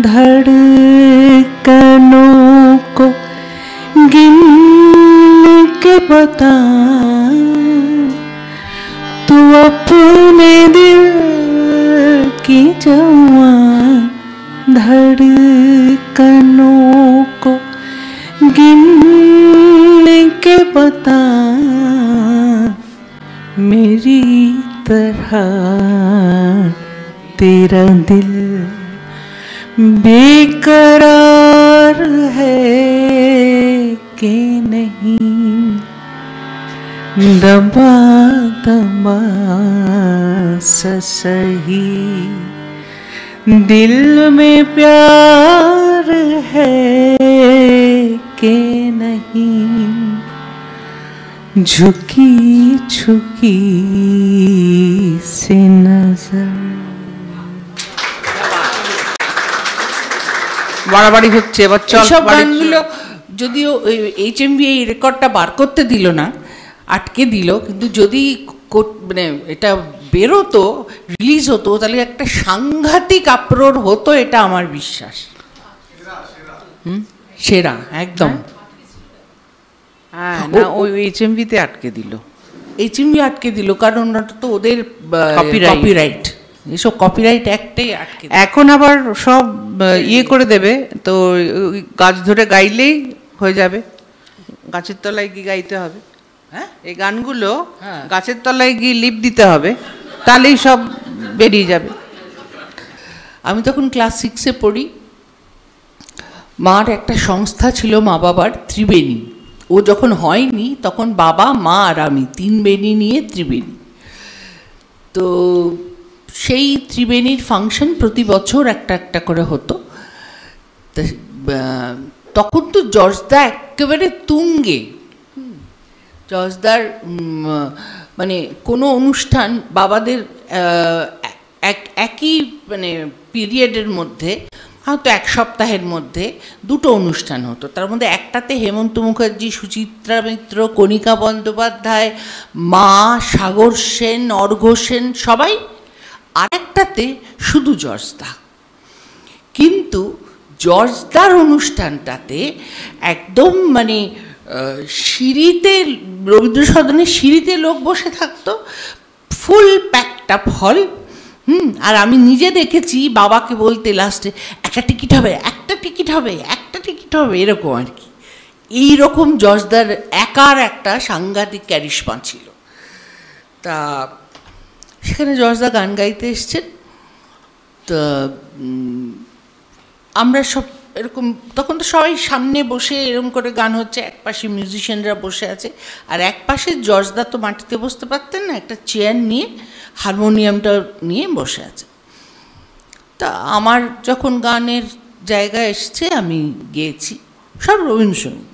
धड़कनों को गिन के बता, तू अपने दिल की जवां धड़कनों को गिन के बता, मेरी तरह तेरा दिल बेकरार है कि नहीं, दबा दबा सा सही दिल में प्यार है कि नहीं, झुकी झुकी से नजर। বাড়াবাড়ি হচ্ছে এবার চল। সব গানগুলো যদিও HMV এই রেকর্ডটা বার করতে দিল না, আটকে দিল, কিন্তু যদি মানে এটা বেরোতো, রিলিজ হতো, তাহলে একটা সাংঘাতিক আপ্রোর হতো, এটা আমার বিশ্বাস। সেরা একদম। হ্যাঁ না, ওই HMV-তে আটকে দিল। HMV আটকে দিল কারণ ওটা তো ওদের কপিরাইট, এসব কপিরাইট অ্যাক্টে আটকে। এখন আবার সব ইয়ে করে দেবে, তো গাছ ধরে গাইলেই হয়ে যাবে। গাছের তলায় গিয়ে গাইতে হবে। হ্যাঁ, এই গানগুলো গাছের তলায় গিয়ে লিপ দিতে হবে, তাহলেই সব বেরিয়ে যাবে। আমি তখন ক্লাস 6-এ পড়ি, মার একটা সংস্থা ছিল মা বাবার, ত্রিবেণী। ও যখন হয়নি তখন বাবা, মা আর আমি 3 বেণী নিয়ে ত্রিবেণী। তো সেই ত্রিবেণীর ফাংশন প্রতি বছর একটা একটা করে হতো। তখন তো জর্জদা একেবারে তুঙ্গে। জর্জদার মানে কোনো অনুষ্ঠান বাবাদের একই মানে পিরিয়ডের মধ্যে, হয়তো 1 সপ্তাহের মধ্যে 2টো অনুষ্ঠান হতো। তার মধ্যে একটাতে হেমন্ত মুখার্জি, সুচিত্রা মিত্র, কণিকা বন্দ্যোপাধ্যায়, মা, সাগর সেন, অর্ঘ্য সেন সবাই, আরেকটাতে শুধু জর্জদা। কিন্তু জর্জদার অনুষ্ঠানটাতে একদম মানে সিঁড়িতে, রবীন্দ্র সদনের সিঁড়িতে লোক বসে থাকতো, ফুল প্যাকড আপ হল। আর আমি নিজে দেখেছি বাবাকে বলতে লাস্টে, একটা টিকিট হবে, একটা টিকিট হবে, একটা টিকিট হবে, এরকম আর কি। এইরকম জর্জদার একার একটা সাংঘাতিক ক্যারিশমা ছিল। তা সেখানে জর্জদা গান গাইতে এসছেন। তা আমরা সব এরকম, তখন তো সবাই সামনে বসে এরকম করে গান হচ্ছে, একপাশে মিউজিশিয়ানরা বসে আছে, আর একপাশে জর্জদা তো মাটিতে বসতে পারতেন না, একটা চেয়ার নিয়ে হারমোনিয়ামটা নিয়ে বসে আছে। তা আমার যখন গানের জায়গা এসছে আমি গেয়েছি সব রবীন্দ্রসঙ্গীত।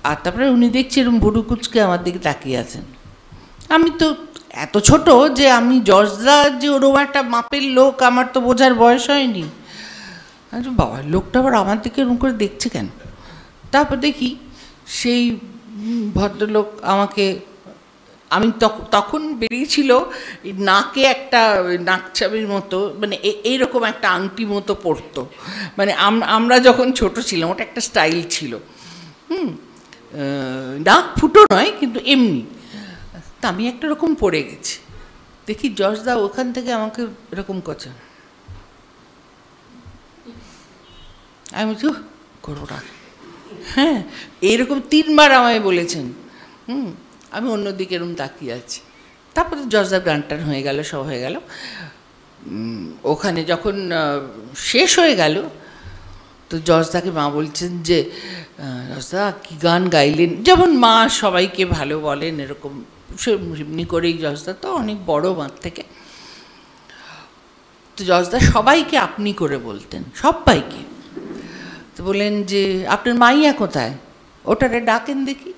আর তারপরে উনি দেখছি এরকম ভুরু কুচকে আমার দিকে তাকিয়ে আছেন। আমি তো এত ছোট যে আমি জর্জদা যে ওরকম একটা মাপের লোক আমার তো বোঝার বয়স হয়নি। আচ্ছা বাবা, লোকটা আবার আমার দিকে এরকম করে দেখছে কেন? তারপর দেখি সেই ভদ্রলোক আমাকে, আমি তখন বেরিয়েছিল নাকে একটা নাকছাবির মতো, মানে এইরকম একটা আংটি মতো পরতো, মানে আমরা যখন ছোট ছিলাম ওটা একটা স্টাইল ছিল। নাক ফুটো নয় কিন্তু এমনি। তা আমি একটা রকম পরে গেছি। দেখি জর্জদা ওখান থেকে আমাকে এরকম করছে। আমি তো করবো না। হ্যাঁ, এইরকম 3 বার আমায় বলেছেন। আমি অন্যদিকে এরকম তাকিয়ে আছি। তারপরে জর্জদার গান টান হয়ে গেল, সব হয়ে গেল। ওখানে যখন শেষ হয়ে গেল তো জর্জদাকে মা বলছেন যে, জর্জদা কী গান গাইলেন, যেমন মা সবাইকে ভালো বলেন এরকম এমনি করেই। জর্জদা তো অনেক বড় মার থেকে। তো জর্জদা সবাইকে আপনি করে বলতেন, সবাইকে। তো বললেন যে আপনার মাইয়া কোথায়? ওটারে ডাকেন দেখি।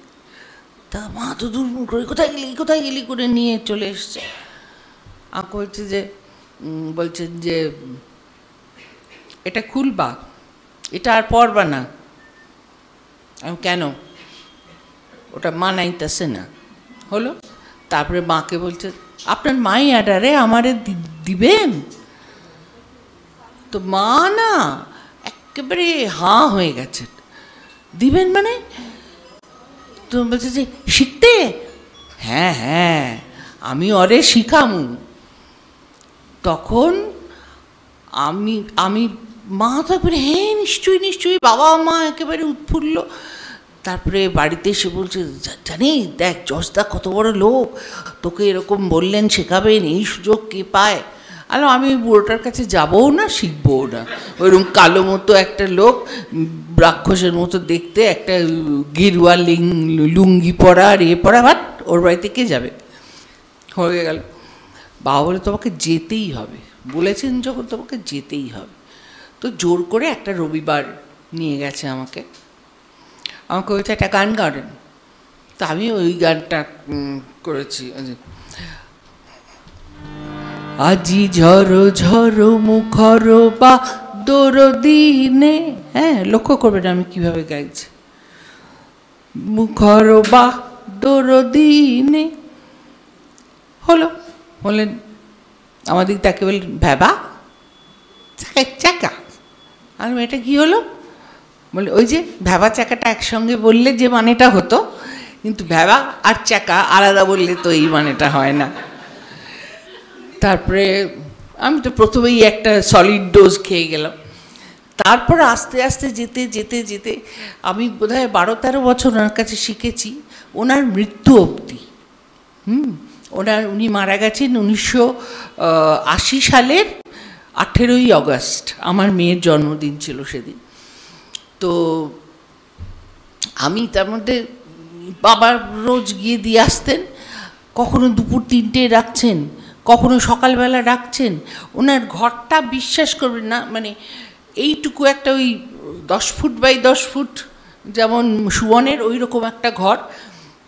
তা মা তো দূর করে কোথায় গেলি করে নিয়ে চলে এসছে। আমাকে বলছেন যে এটা খুলবা, এটা আর পরবা না। আমি কেন? ওটা মানাইতেছে না। হলো, তারপরে মাকে বলছে আপনার মাই অর্ডারে আমারে দিবেন? তো মা না একেবারে হাঁ হয়ে গেছে, দিবেন মানে? তো বলছে যে শিখতে, হ্যাঁ আমি ওরে শিখামু। তখন আমি মা তো একবারে হ্যাঁ নিশ্চয়ই, বাবা মা একেবারে উৎফুল্ল। তারপরে বাড়িতে এসে বলছে জানি দেখ জজদা কত বড় লোক, তোকে এরকম বললেন শেখাবেন, এই সুযোগ কে পায়? আর আমি বুড়োটার কাছে যাবও না, শিখবও না। ওইরকম কালো মতো একটা লোক, রাক্ষসের মতো দেখতে, একটা গেরুয়া লুঙ্গি পরা আর পরা, বাট ওর বাড়িতে কে যাবে? হয়ে গেল। বাবা বলে তোমাকে যেতেই হবে, বলেছেন যখন তোমাকে যেতেই হবে। তো জোর করে একটা রবিবার নিয়ে গেছে আমাকে বলছে একটা গান গাবেন। তা আমি ওই গানটা করেছি, আজি ঝড়ো ঝড়ো মুখর বা দরদিনে। হ্যাঁ, লক্ষ্য করবেন আমি কিভাবে গাইছি। মুখর বা দরদিনে। হলো, বললেন আমাদের তাকে বললেন ভ্যাবা চাকা। আর এটা কি হলো? বলে ওই যে ভ্যাবা চাকাটা একসঙ্গে বললে যে মানেটা হতো, কিন্তু ভ্যাবা আর চাকা আলাদা বললে তো এই মানেটা হয় না। তারপরে আমি তো প্রথমেই একটা সলিড ডোজ খেয়ে গেলাম। তারপর আস্তে আস্তে যেতে আমি বোধহয় 12-13 বছর ওনার কাছে শিখেছি, ওনার মৃত্যু অবধি। উনি মারা গেছেন 1980 সালের 18ই অগস্ট। আমার মেয়ের জন্মদিন ছিল সেদিন। তো আমি তার মধ্যে বাবা রোজ গিয়ে দিয়ে আসতেন, কখনো দুপুর 3টেয় রাখছেন, কখনো সকালবেলা রাখছেন। ওনার ঘরটা বিশ্বাস করবেন না, মানে এইটুকু একটা ওই 10 ফুট বাই 10 ফুট যেমন সুবনের ওই রকম একটা ঘর,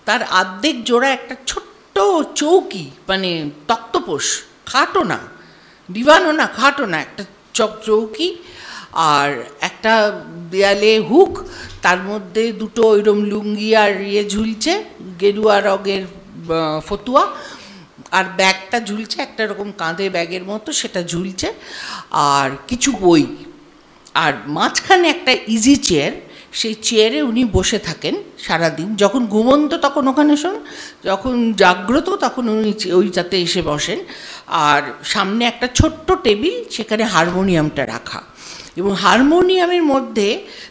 তার অর্ধেক জোড়া একটা ছোট্ট চৌকি, মানে তক্তপোষ, খাটো না, ডিভানও না, খাটো না, একটা চৌকি, আর একটা দেয়ালে হুক, তার মধ্যে দুটো ওইরকম লুঙ্গি আর ঝুলছে, গেরুয়া রঙের ফতুয়া, আর ব্যাগটা ঝুলছে একটা রকম কাঁধে ব্যাগের মতো, সেটা ঝুলছে, আর কিছু বই, আর মাঝখানে একটা ইজি চেয়ার। সেই চেয়ারে উনি বসে থাকেন সারাদিন। যখন ঘুমন্ত তখন ওখানে শোন, যখন জাগ্রত তখন উনি ওইটাতে এসে বসেন। আর সামনে একটা ছোট্ট টেবিল, সেখানে হারমোনিয়ামটা রাখা, এবং হারমোনিয়ামের মধ্যে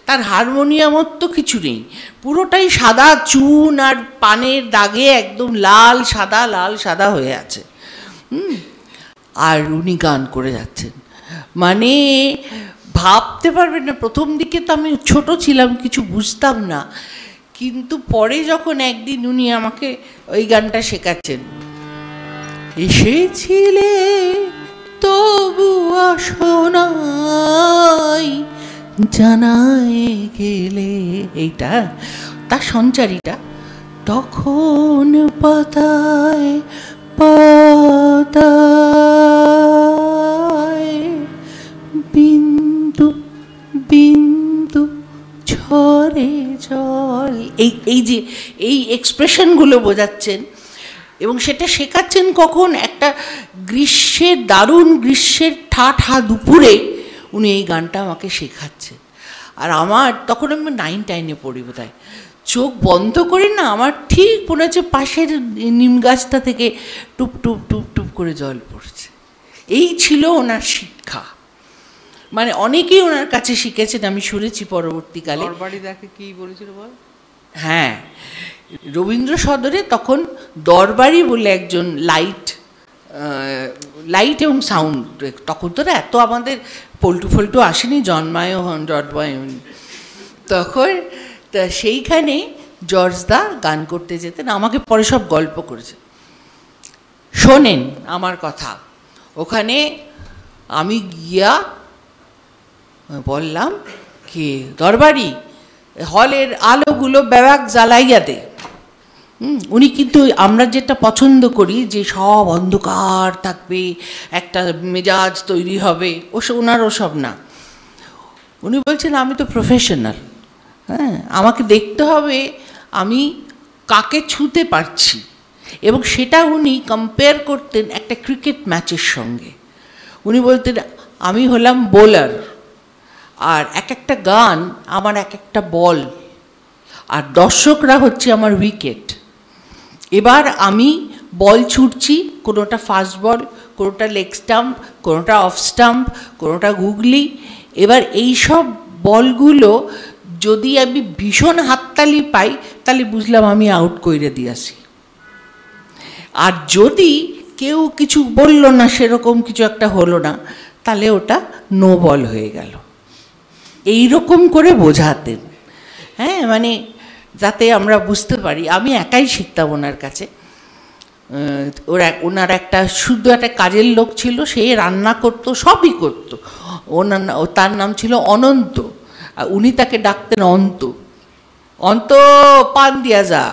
তার হারমোনিয়ামর তো কিছু নেই, পুরোটাই সাদা চুন আর পানের দাগে একদম লাল সাদা হয়ে আছে। আর উনি গান করে যাচ্ছেন, মানে ভাবতে পারবেন না। প্রথম দিকে তো আমি ছোট ছিলাম, কিছু বুঝতাম না, কিন্তু পরে যখন একদিন উনি আমাকে ওই গানটা শেখাচ্ছেন, এসেছিলে তবু আসো নাই জানায় গেলে, এইটা তার সঞ্চারীটা, তখন পাতায় পাতায় বিন্দু বিন্দু ঝরে জল, এই যে এই এক্সপ্রেশনগুলো বোঝাচ্ছেন। এবং সেটা শেখাচ্ছেন কখন? একটা গ্রীষ্মের, দারুণ গ্রীষ্মের ঠা দুপুরে উনি এই গানটা আমাকে শেখাচ্ছেন। আর আমার তখন আমি 9-10-এ পড়ি বোধহয়, চোখ বন্ধ করি না, আমার ঠিক মনে হচ্ছে পাশের নিম গাছটা থেকে টুপ টুপ টুপ টুপ করে জল পড়ছে। এই ছিল ওনার শিক্ষা। মানে অনেকেই ওনার কাছে শিখেছেন, আমি শুনেছি পরবর্তীকালে। দরবারিদাকে কি বলেছিল বল? হ্যাঁ, রবীন্দ্র সদনে তখন দরবারি বলে একজন লাইট এবং সাউন্ড, তখন তো এত আমাদের পল্টু আসেনি, জন্মায়নি তখন। তা সেইখানে জর্জদা গান করতে যেতেন, আমাকে পরে সব গল্প করেছে। শোনেন আমার কথা, ওখানে আমি গিয়া বললাম কে দরবারি, হলের আলোগুলো ব্যাবাক জ্বালাইয়া দে। উনি কিন্তু আমরা যেটা পছন্দ করি যে সব অন্ধকার থাকবে, একটা মেজাজ তৈরি হবে, ওনার ওসব না। উনি বলছেন আমি তো প্রফেশনাল, হ্যাঁ, আমাকে দেখতে হবে আমি কাকে ছুঁতে পারছি। এবং সেটা উনি কম্পেয়ার করতেন একটা ক্রিকেট ম্যাচের সঙ্গে। উনি বলতেন আমি হলাম বোলার, আর এক একটা গান আমার এক একটা বল, আর দর্শকরা হচ্ছে আমার উইকেট। এবার আমি বল ছুটছি, কোনোটা ফাস্ট বল, কোনোটা লেগ স্টাম্প, কোনোটা অফ স্টাম্প, কোনোটা গুগলি। এবার এই সব বলগুলো যদি আমি ভীষণ হাততালি পাই তাহলে বুঝলাম আমি আউট করে দিয়েছি। আর যদি কেউ কিছু বলল না, সেরকম কিছু একটা হলো না, তাহলে ওটা নো বল হয়ে গেল। এই রকম করে বোঝাতেন, হ্যাঁ, মানে যাতে আমরা বুঝতে পারি। আমি একাই শিখতাম ওনার কাছে। ওনার একটা শুধু একটা কাজের লোক ছিল, সে রান্না করতো, সবই করতো। তার নাম ছিল অনন্ত, আর উনি তাকে ডাকতেন অন্ত। অন্ত পান দিয়া যা,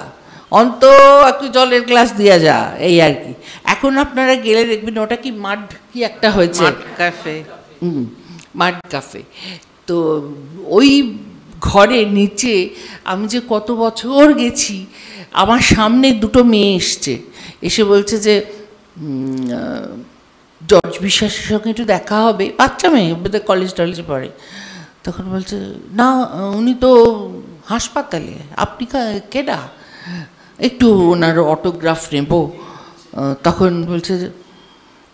অন্ত একটু জলের গ্লাস দিয়া যা, এই আর কি। এখন আপনারা গেলে দেখবেন ওটা কি মাড কি একটা হয়েছে, ক্যাফে, মাড ক্যাফে। তো ওই ঘরে নিচে আমি যে কত বছর গেছি, আমার সামনে দুটো মেয়ে এসছে, এসে বলছে যে জর্জ বিশ্বাসের সঙ্গে একটু দেখা হবে। বাচ্চা মেয়ে, বোধহয় কলেজ টলেজে পড়ে। তখন বলছে না, উনি তো হাসপাতালে, আপনি কেডা, একটু ওনার অটোগ্রাফ নেব। তখন বলছে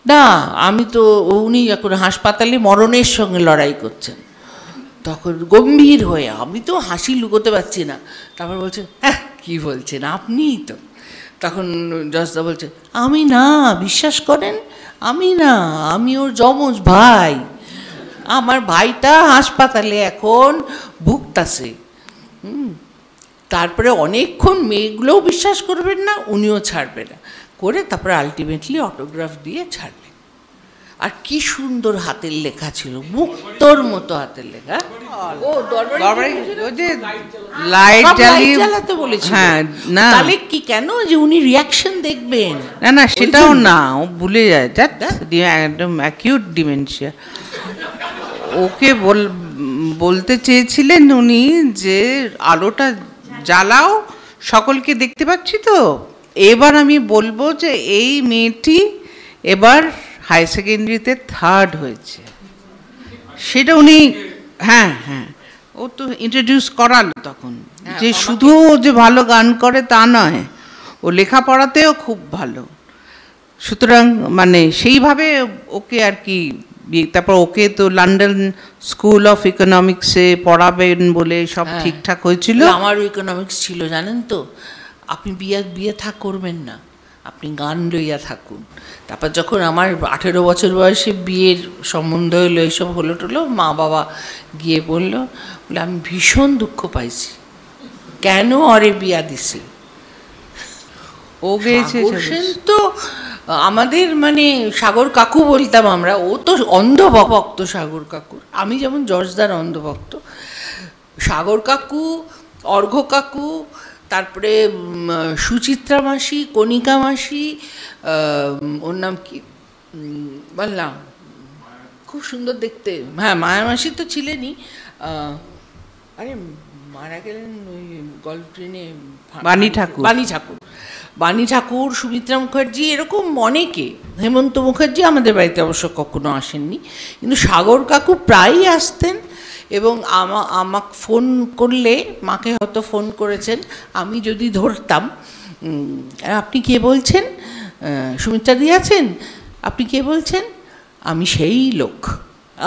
না, আমি তো, উনি এখন হাসপাতালে মরণের সঙ্গে লড়াই করছেন। তখন গম্ভীর হয়ে, আমি তো হাসি লুকোতে পারছি না। তারপর বলছে হ্যাঁ কী বলছেন, আপনিই তো। তখন জজদা বলছে আমি না, বিশ্বাস করেন আমি না, আমি ওর যমজ ভাই, আমার ভাইটা হাসপাতালে এখন ভুগতাছে। তারপরে অনেকক্ষণ মেয়েগুলোও বিশ্বাস করবেন না, উনিও ছাড়বে না করে, তারপরে আলটিমেটলি অটোগ্রাফ দিয়ে ছাড়লেন। আর কি সুন্দর হাতের লেখা ছিল, মুক্তোর মতো হাতের লেখা। ও দরবারে লাইট জ্বালাতে বলেছিল। হ্যাঁ, না তাহলে কি, কেন যে উনি রিয়াকশন দেখবেন? না না, সেটাও না, ও ভুলে যায়, একদম অ্যাকিউট ডিমেনশিয়া। ওকে বলতে চেয়েছিলেন উনি যে আলোটা জ্বালাও, সকলকে দেখতে পাচ্ছি তো, এবার আমি বলবো যে এই মেয়েটি এবার হাই সেকেন্ডারিতে 3rd হয়েছে। সেটা উনি, হ্যাঁ হ্যাঁ, ও তো ইন্ট্রোডিউস করালো তখন, যে শুধু যে ভালো গান করে তা নয়, ও লেখাপড়াতেও খুব ভালো। সুতরাং মানে সেইভাবে ওকে আর কি, তারপর ওকে তো লন্ডন স্কুল অফ ইকোনমিক্সে পড়াবেন বলে সব ঠিকঠাক হয়েছিল। আমারও ইকোনমিক্স ছিল, জানেন তো। আপনি বিয়ে করবেন না, আপনি গান লইয়া থাকুন। তারপর যখন আমার 18 বছর বয়সে বিয়ের সম্বন্ধ হলো, এইসব হলো টলো, মা বাবা গিয়ে বললো, বলে আমি ভীষণ দুঃখ পাইছি, কেন অরে বিয়া দিছে। ও গেছে তো আমাদের মানে সাগর কাকু বলতাম আমরা, ও তো অন্ধভক্ত সাগর কাকুর। আমি যেমন জর্জদার অন্ধভক্ত, সাগর কাকু, অর্ঘ্য কাকু, তারপরে সুচিত্রা মাসি, কণিকা মাসি, ওর নাম কি বললাম, খুব সুন্দর দেখতে, হ্যাঁ মায়া মাসি তো ছিলেনই। আরে মারা গেলেন ওই গল্প ট্রেনে, বাণী ঠাকুর, সুমিত্রা মুখার্জি, এরকম অনেকে। হেমন্ত মুখার্জি আমাদের বাড়িতে অবশ্য কখনো আসেননি, কিন্তু সাগর কাকু প্রায়ই আসতেন। এবং আমাকে ফোন করলে, মাকে হয়তো ফোন করেছেন, আমি যদি ধরতাম, আপনি কে বলছেন, সুমিত্রা দি আছেন, আপনি কে বলছেন, আমি সেই লোক,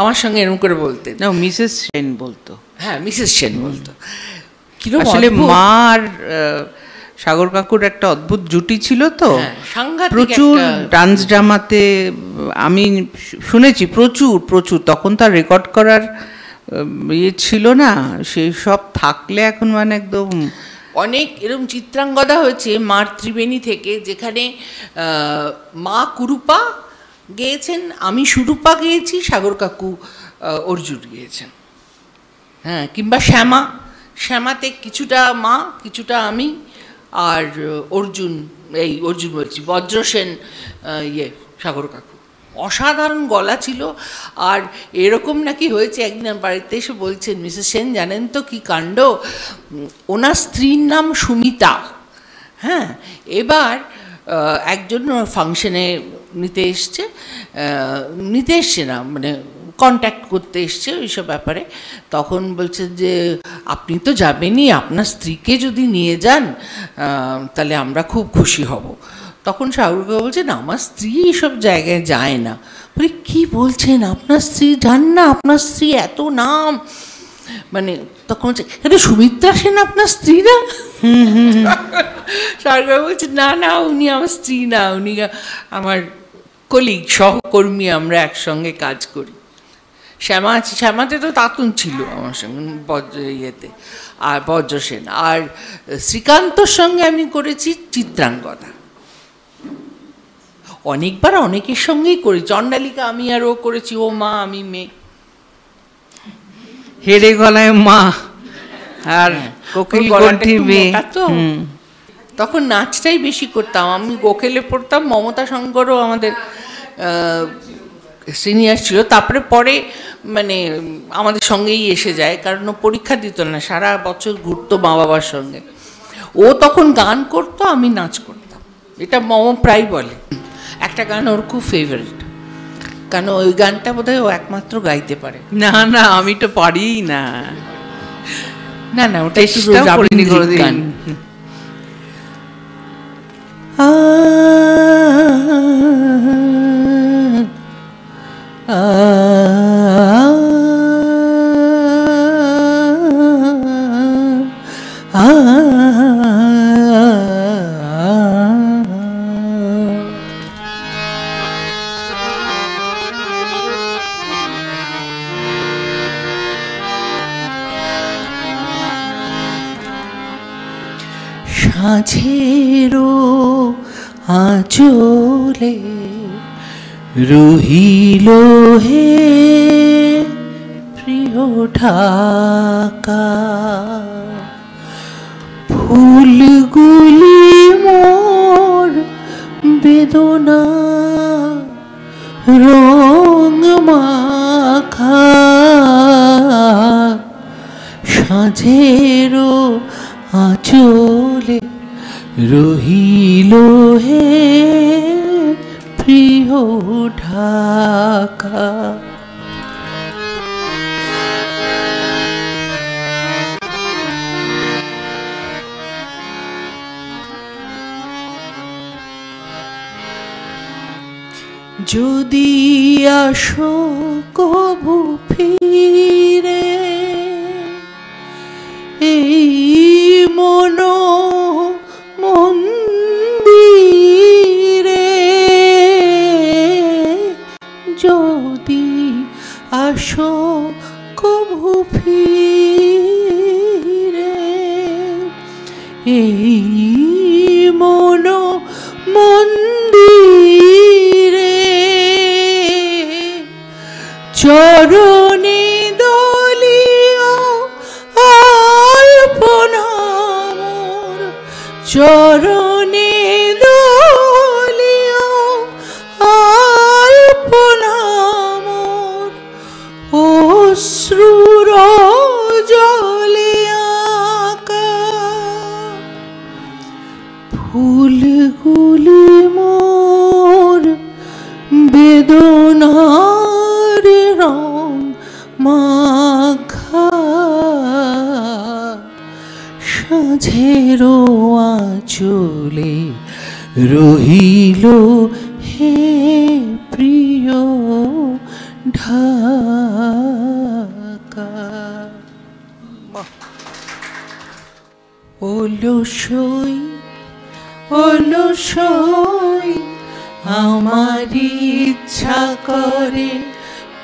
আমার সঙ্গে এরকম করে বলতেন। না, মিসেস সেন বলতো। হ্যাঁ, মিসেস সেন বলতো। আসলে মা আর সাগর কাকুর একটা অদ্ভুত জুটি ছিল তো, প্রচুর ডান্স ড্রামাতে আমি শুনেছি, প্রচুর। তখন তার রেকর্ড করার ইয়ে ছিল না, সেই সব থাকলে এখন মানে একদম অনেক এরকম চিত্রাঙ্গদা হয়েছে মার ত্রিবেণী থেকে, যেখানে মা কুরুপা গেয়েছেন, আমি সুরূপা গেয়েছি, সাগর কাকু অর্জুন গেয়েছেন। হ্যাঁ, কিংবা শ্যামাতে কিছুটা মা, কিছুটা আমি, আর অর্জুন বলছি বজ্রসেন, সাগর কাকু। অসাধারণ গলা ছিল। আর এরকম নাকি হয়েছে, একদিন বাড়িতে এসে বলছেন, মিসেস সেন জানেন তো কি কাণ্ড, ওনার স্ত্রীর নাম সুমিতা। হ্যাঁ, এবার একজন ফাংশনে নিতে এসছে না, মানে কন্ট্যাক্ট করতে এসছে ওইসব ব্যাপারে। তখন বলছে যে আপনি তো যাবেনই, আপনার স্ত্রীকে যদি নিয়ে যান তাহলে আমরা খুব খুশি হব। তখন সাগরকে বলছে না, আমার স্ত্রী এইসব জায়গায় যায় না। বলি কী বলছেন, আপনার স্ত্রী যান না? আপনার স্ত্রী এত নাম, মানে তখন বলছে এটা সুমিত্রা সেন আপনার স্ত্রী না? সাগর বলছে না না, উনি আমার স্ত্রী না, উনি আমার কলিগ, সহকর্মী, আমরা একসঙ্গে কাজ করি। শ্যামাতে তো তাতুন ছিল আমার সঙ্গে ইয়েতে, আর বজ্রসেন। আর শ্রীকান্তর সঙ্গে আমি করেছি চিত্রাঙ্গদা, অনেকবার অনেকের সঙ্গেই করি। চণ্ডালিকা আমি আর ও করেছি, ও মা আমি মেয়ে। হেড়ে গলায় মা আর কোকিল কণ্ঠে মেয়ে। তো তখন নাচটাই বেশি করতাম আমি। গোখেলে পড়তাম, মমতা শঙ্করও আমাদের সিনিয়র ছিল। তারপরে পরে মানে আমাদের সঙ্গেই এসে যায়, কারণ ও পরীক্ষা দিত না, সারা বছর ঘুরতো মা বাবার সঙ্গে। ও তখন গান করতো, আমি নাচ করতাম। এটা মম প্রায় বলে। একটা গান ওর খুব ফেভারিট, কারণ ওই গানটা বোধহয় ও একমাত্র গাইতে পারে। না না, আমি তো পারি না। না না, ওটা একটু রবীন্দ্রিক গান। সাঁঝেরও আঁচলে রহিল হে প্রিয় ঢাকা, ফুলগুলি মোর বেদনা রং মাখা। সাঁঝেরও আঁচলে রহিল হে প্রিয় ঢাকা। যদি আসো কভু ফিরে এই মনো মন্দিরে, যদি আসো কভু ফিরে এই মনো মন্দিরে, চরণে দলীয় আলপনা মোর, চরণে দলীয় আলপনা মোর, অশ্রুর জলে আঁকা। ফুলগুলি মোর বেদনার রং মাখা। সাঁঝেরও আঁচলে রহিল হে প্রিয় ঢাকা। অলসই অলসই আমার ইচ্ছা করে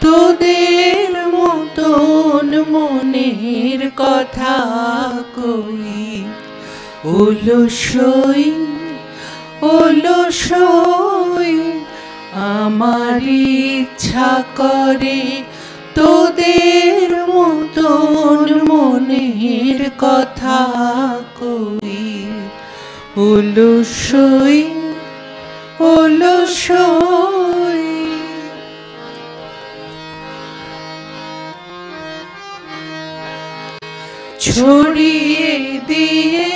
তোদের মতন মনের কথা কই। অলসই অলসই আমার ইচ্ছা করে তোদের মতন মনের কথা কই, অলসই অলসই। ছড়িয়ে দিয়ে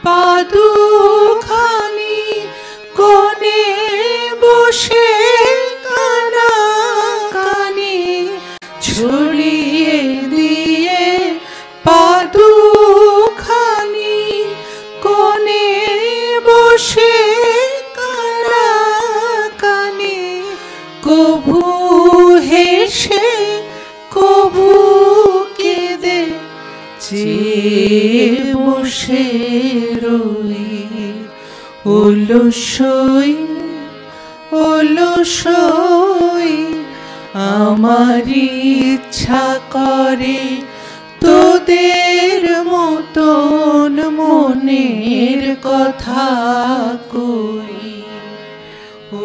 পাদুখানি কোণে বসে কানা কানি, ছড়িয়ে দিয়ে পাদুখানি কোণে বসে কানা কানি, কভু হেসে কভু কেঁদে চেয়ে বসে রই, অলসই অলসই। আমার ইচ্ছা করে তোদের মতন মনের কথা কই,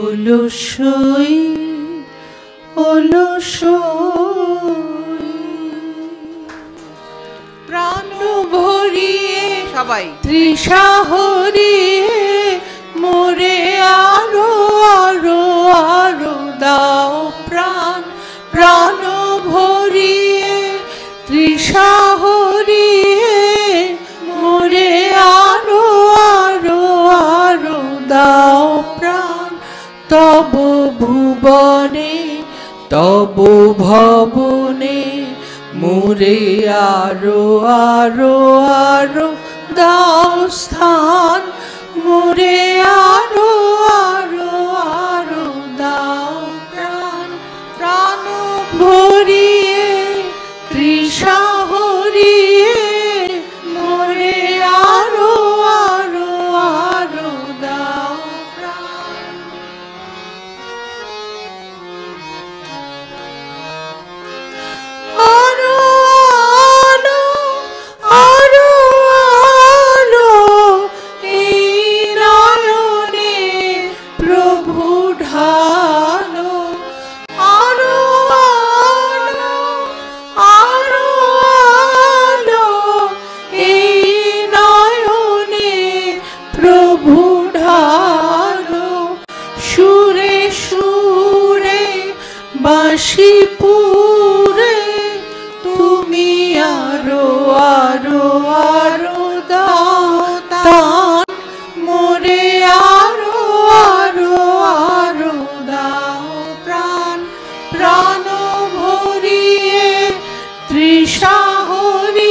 অলসই অলসই। প্রাণ ভরিয়ে সবাই তৃষা হরিয়ে মোরে আরো আরো আরো দাও প্রাণ, প্রাণ ভরিয়ে তৃষা হরিয়ে মোরে আরো আরো আরো দাও প্রাণ। তব ভুবনে তব ভবনে মোরে আরো আরো আরো দাও স্থান, মোরে আরো আরো আরো দাও প্রাণ। প্রাণ ভরিয়ে তৃষা হরিয়ে মোরে আরো আরো আরো দাও প্রাণ। আরো আলো আরো আলো এই নয়নে প্রভু ঢালো, আরো আলো আরো আলো এই নয়নে প্রভু ঢালো। সুরে সুরে বাঁশি পুরে তুমি আরো আরো আরো দাও তান, মোরে আরো আরো আরো দাও প্রাণ। প্রাণ ভরিয়ে তৃষা হরিয়ে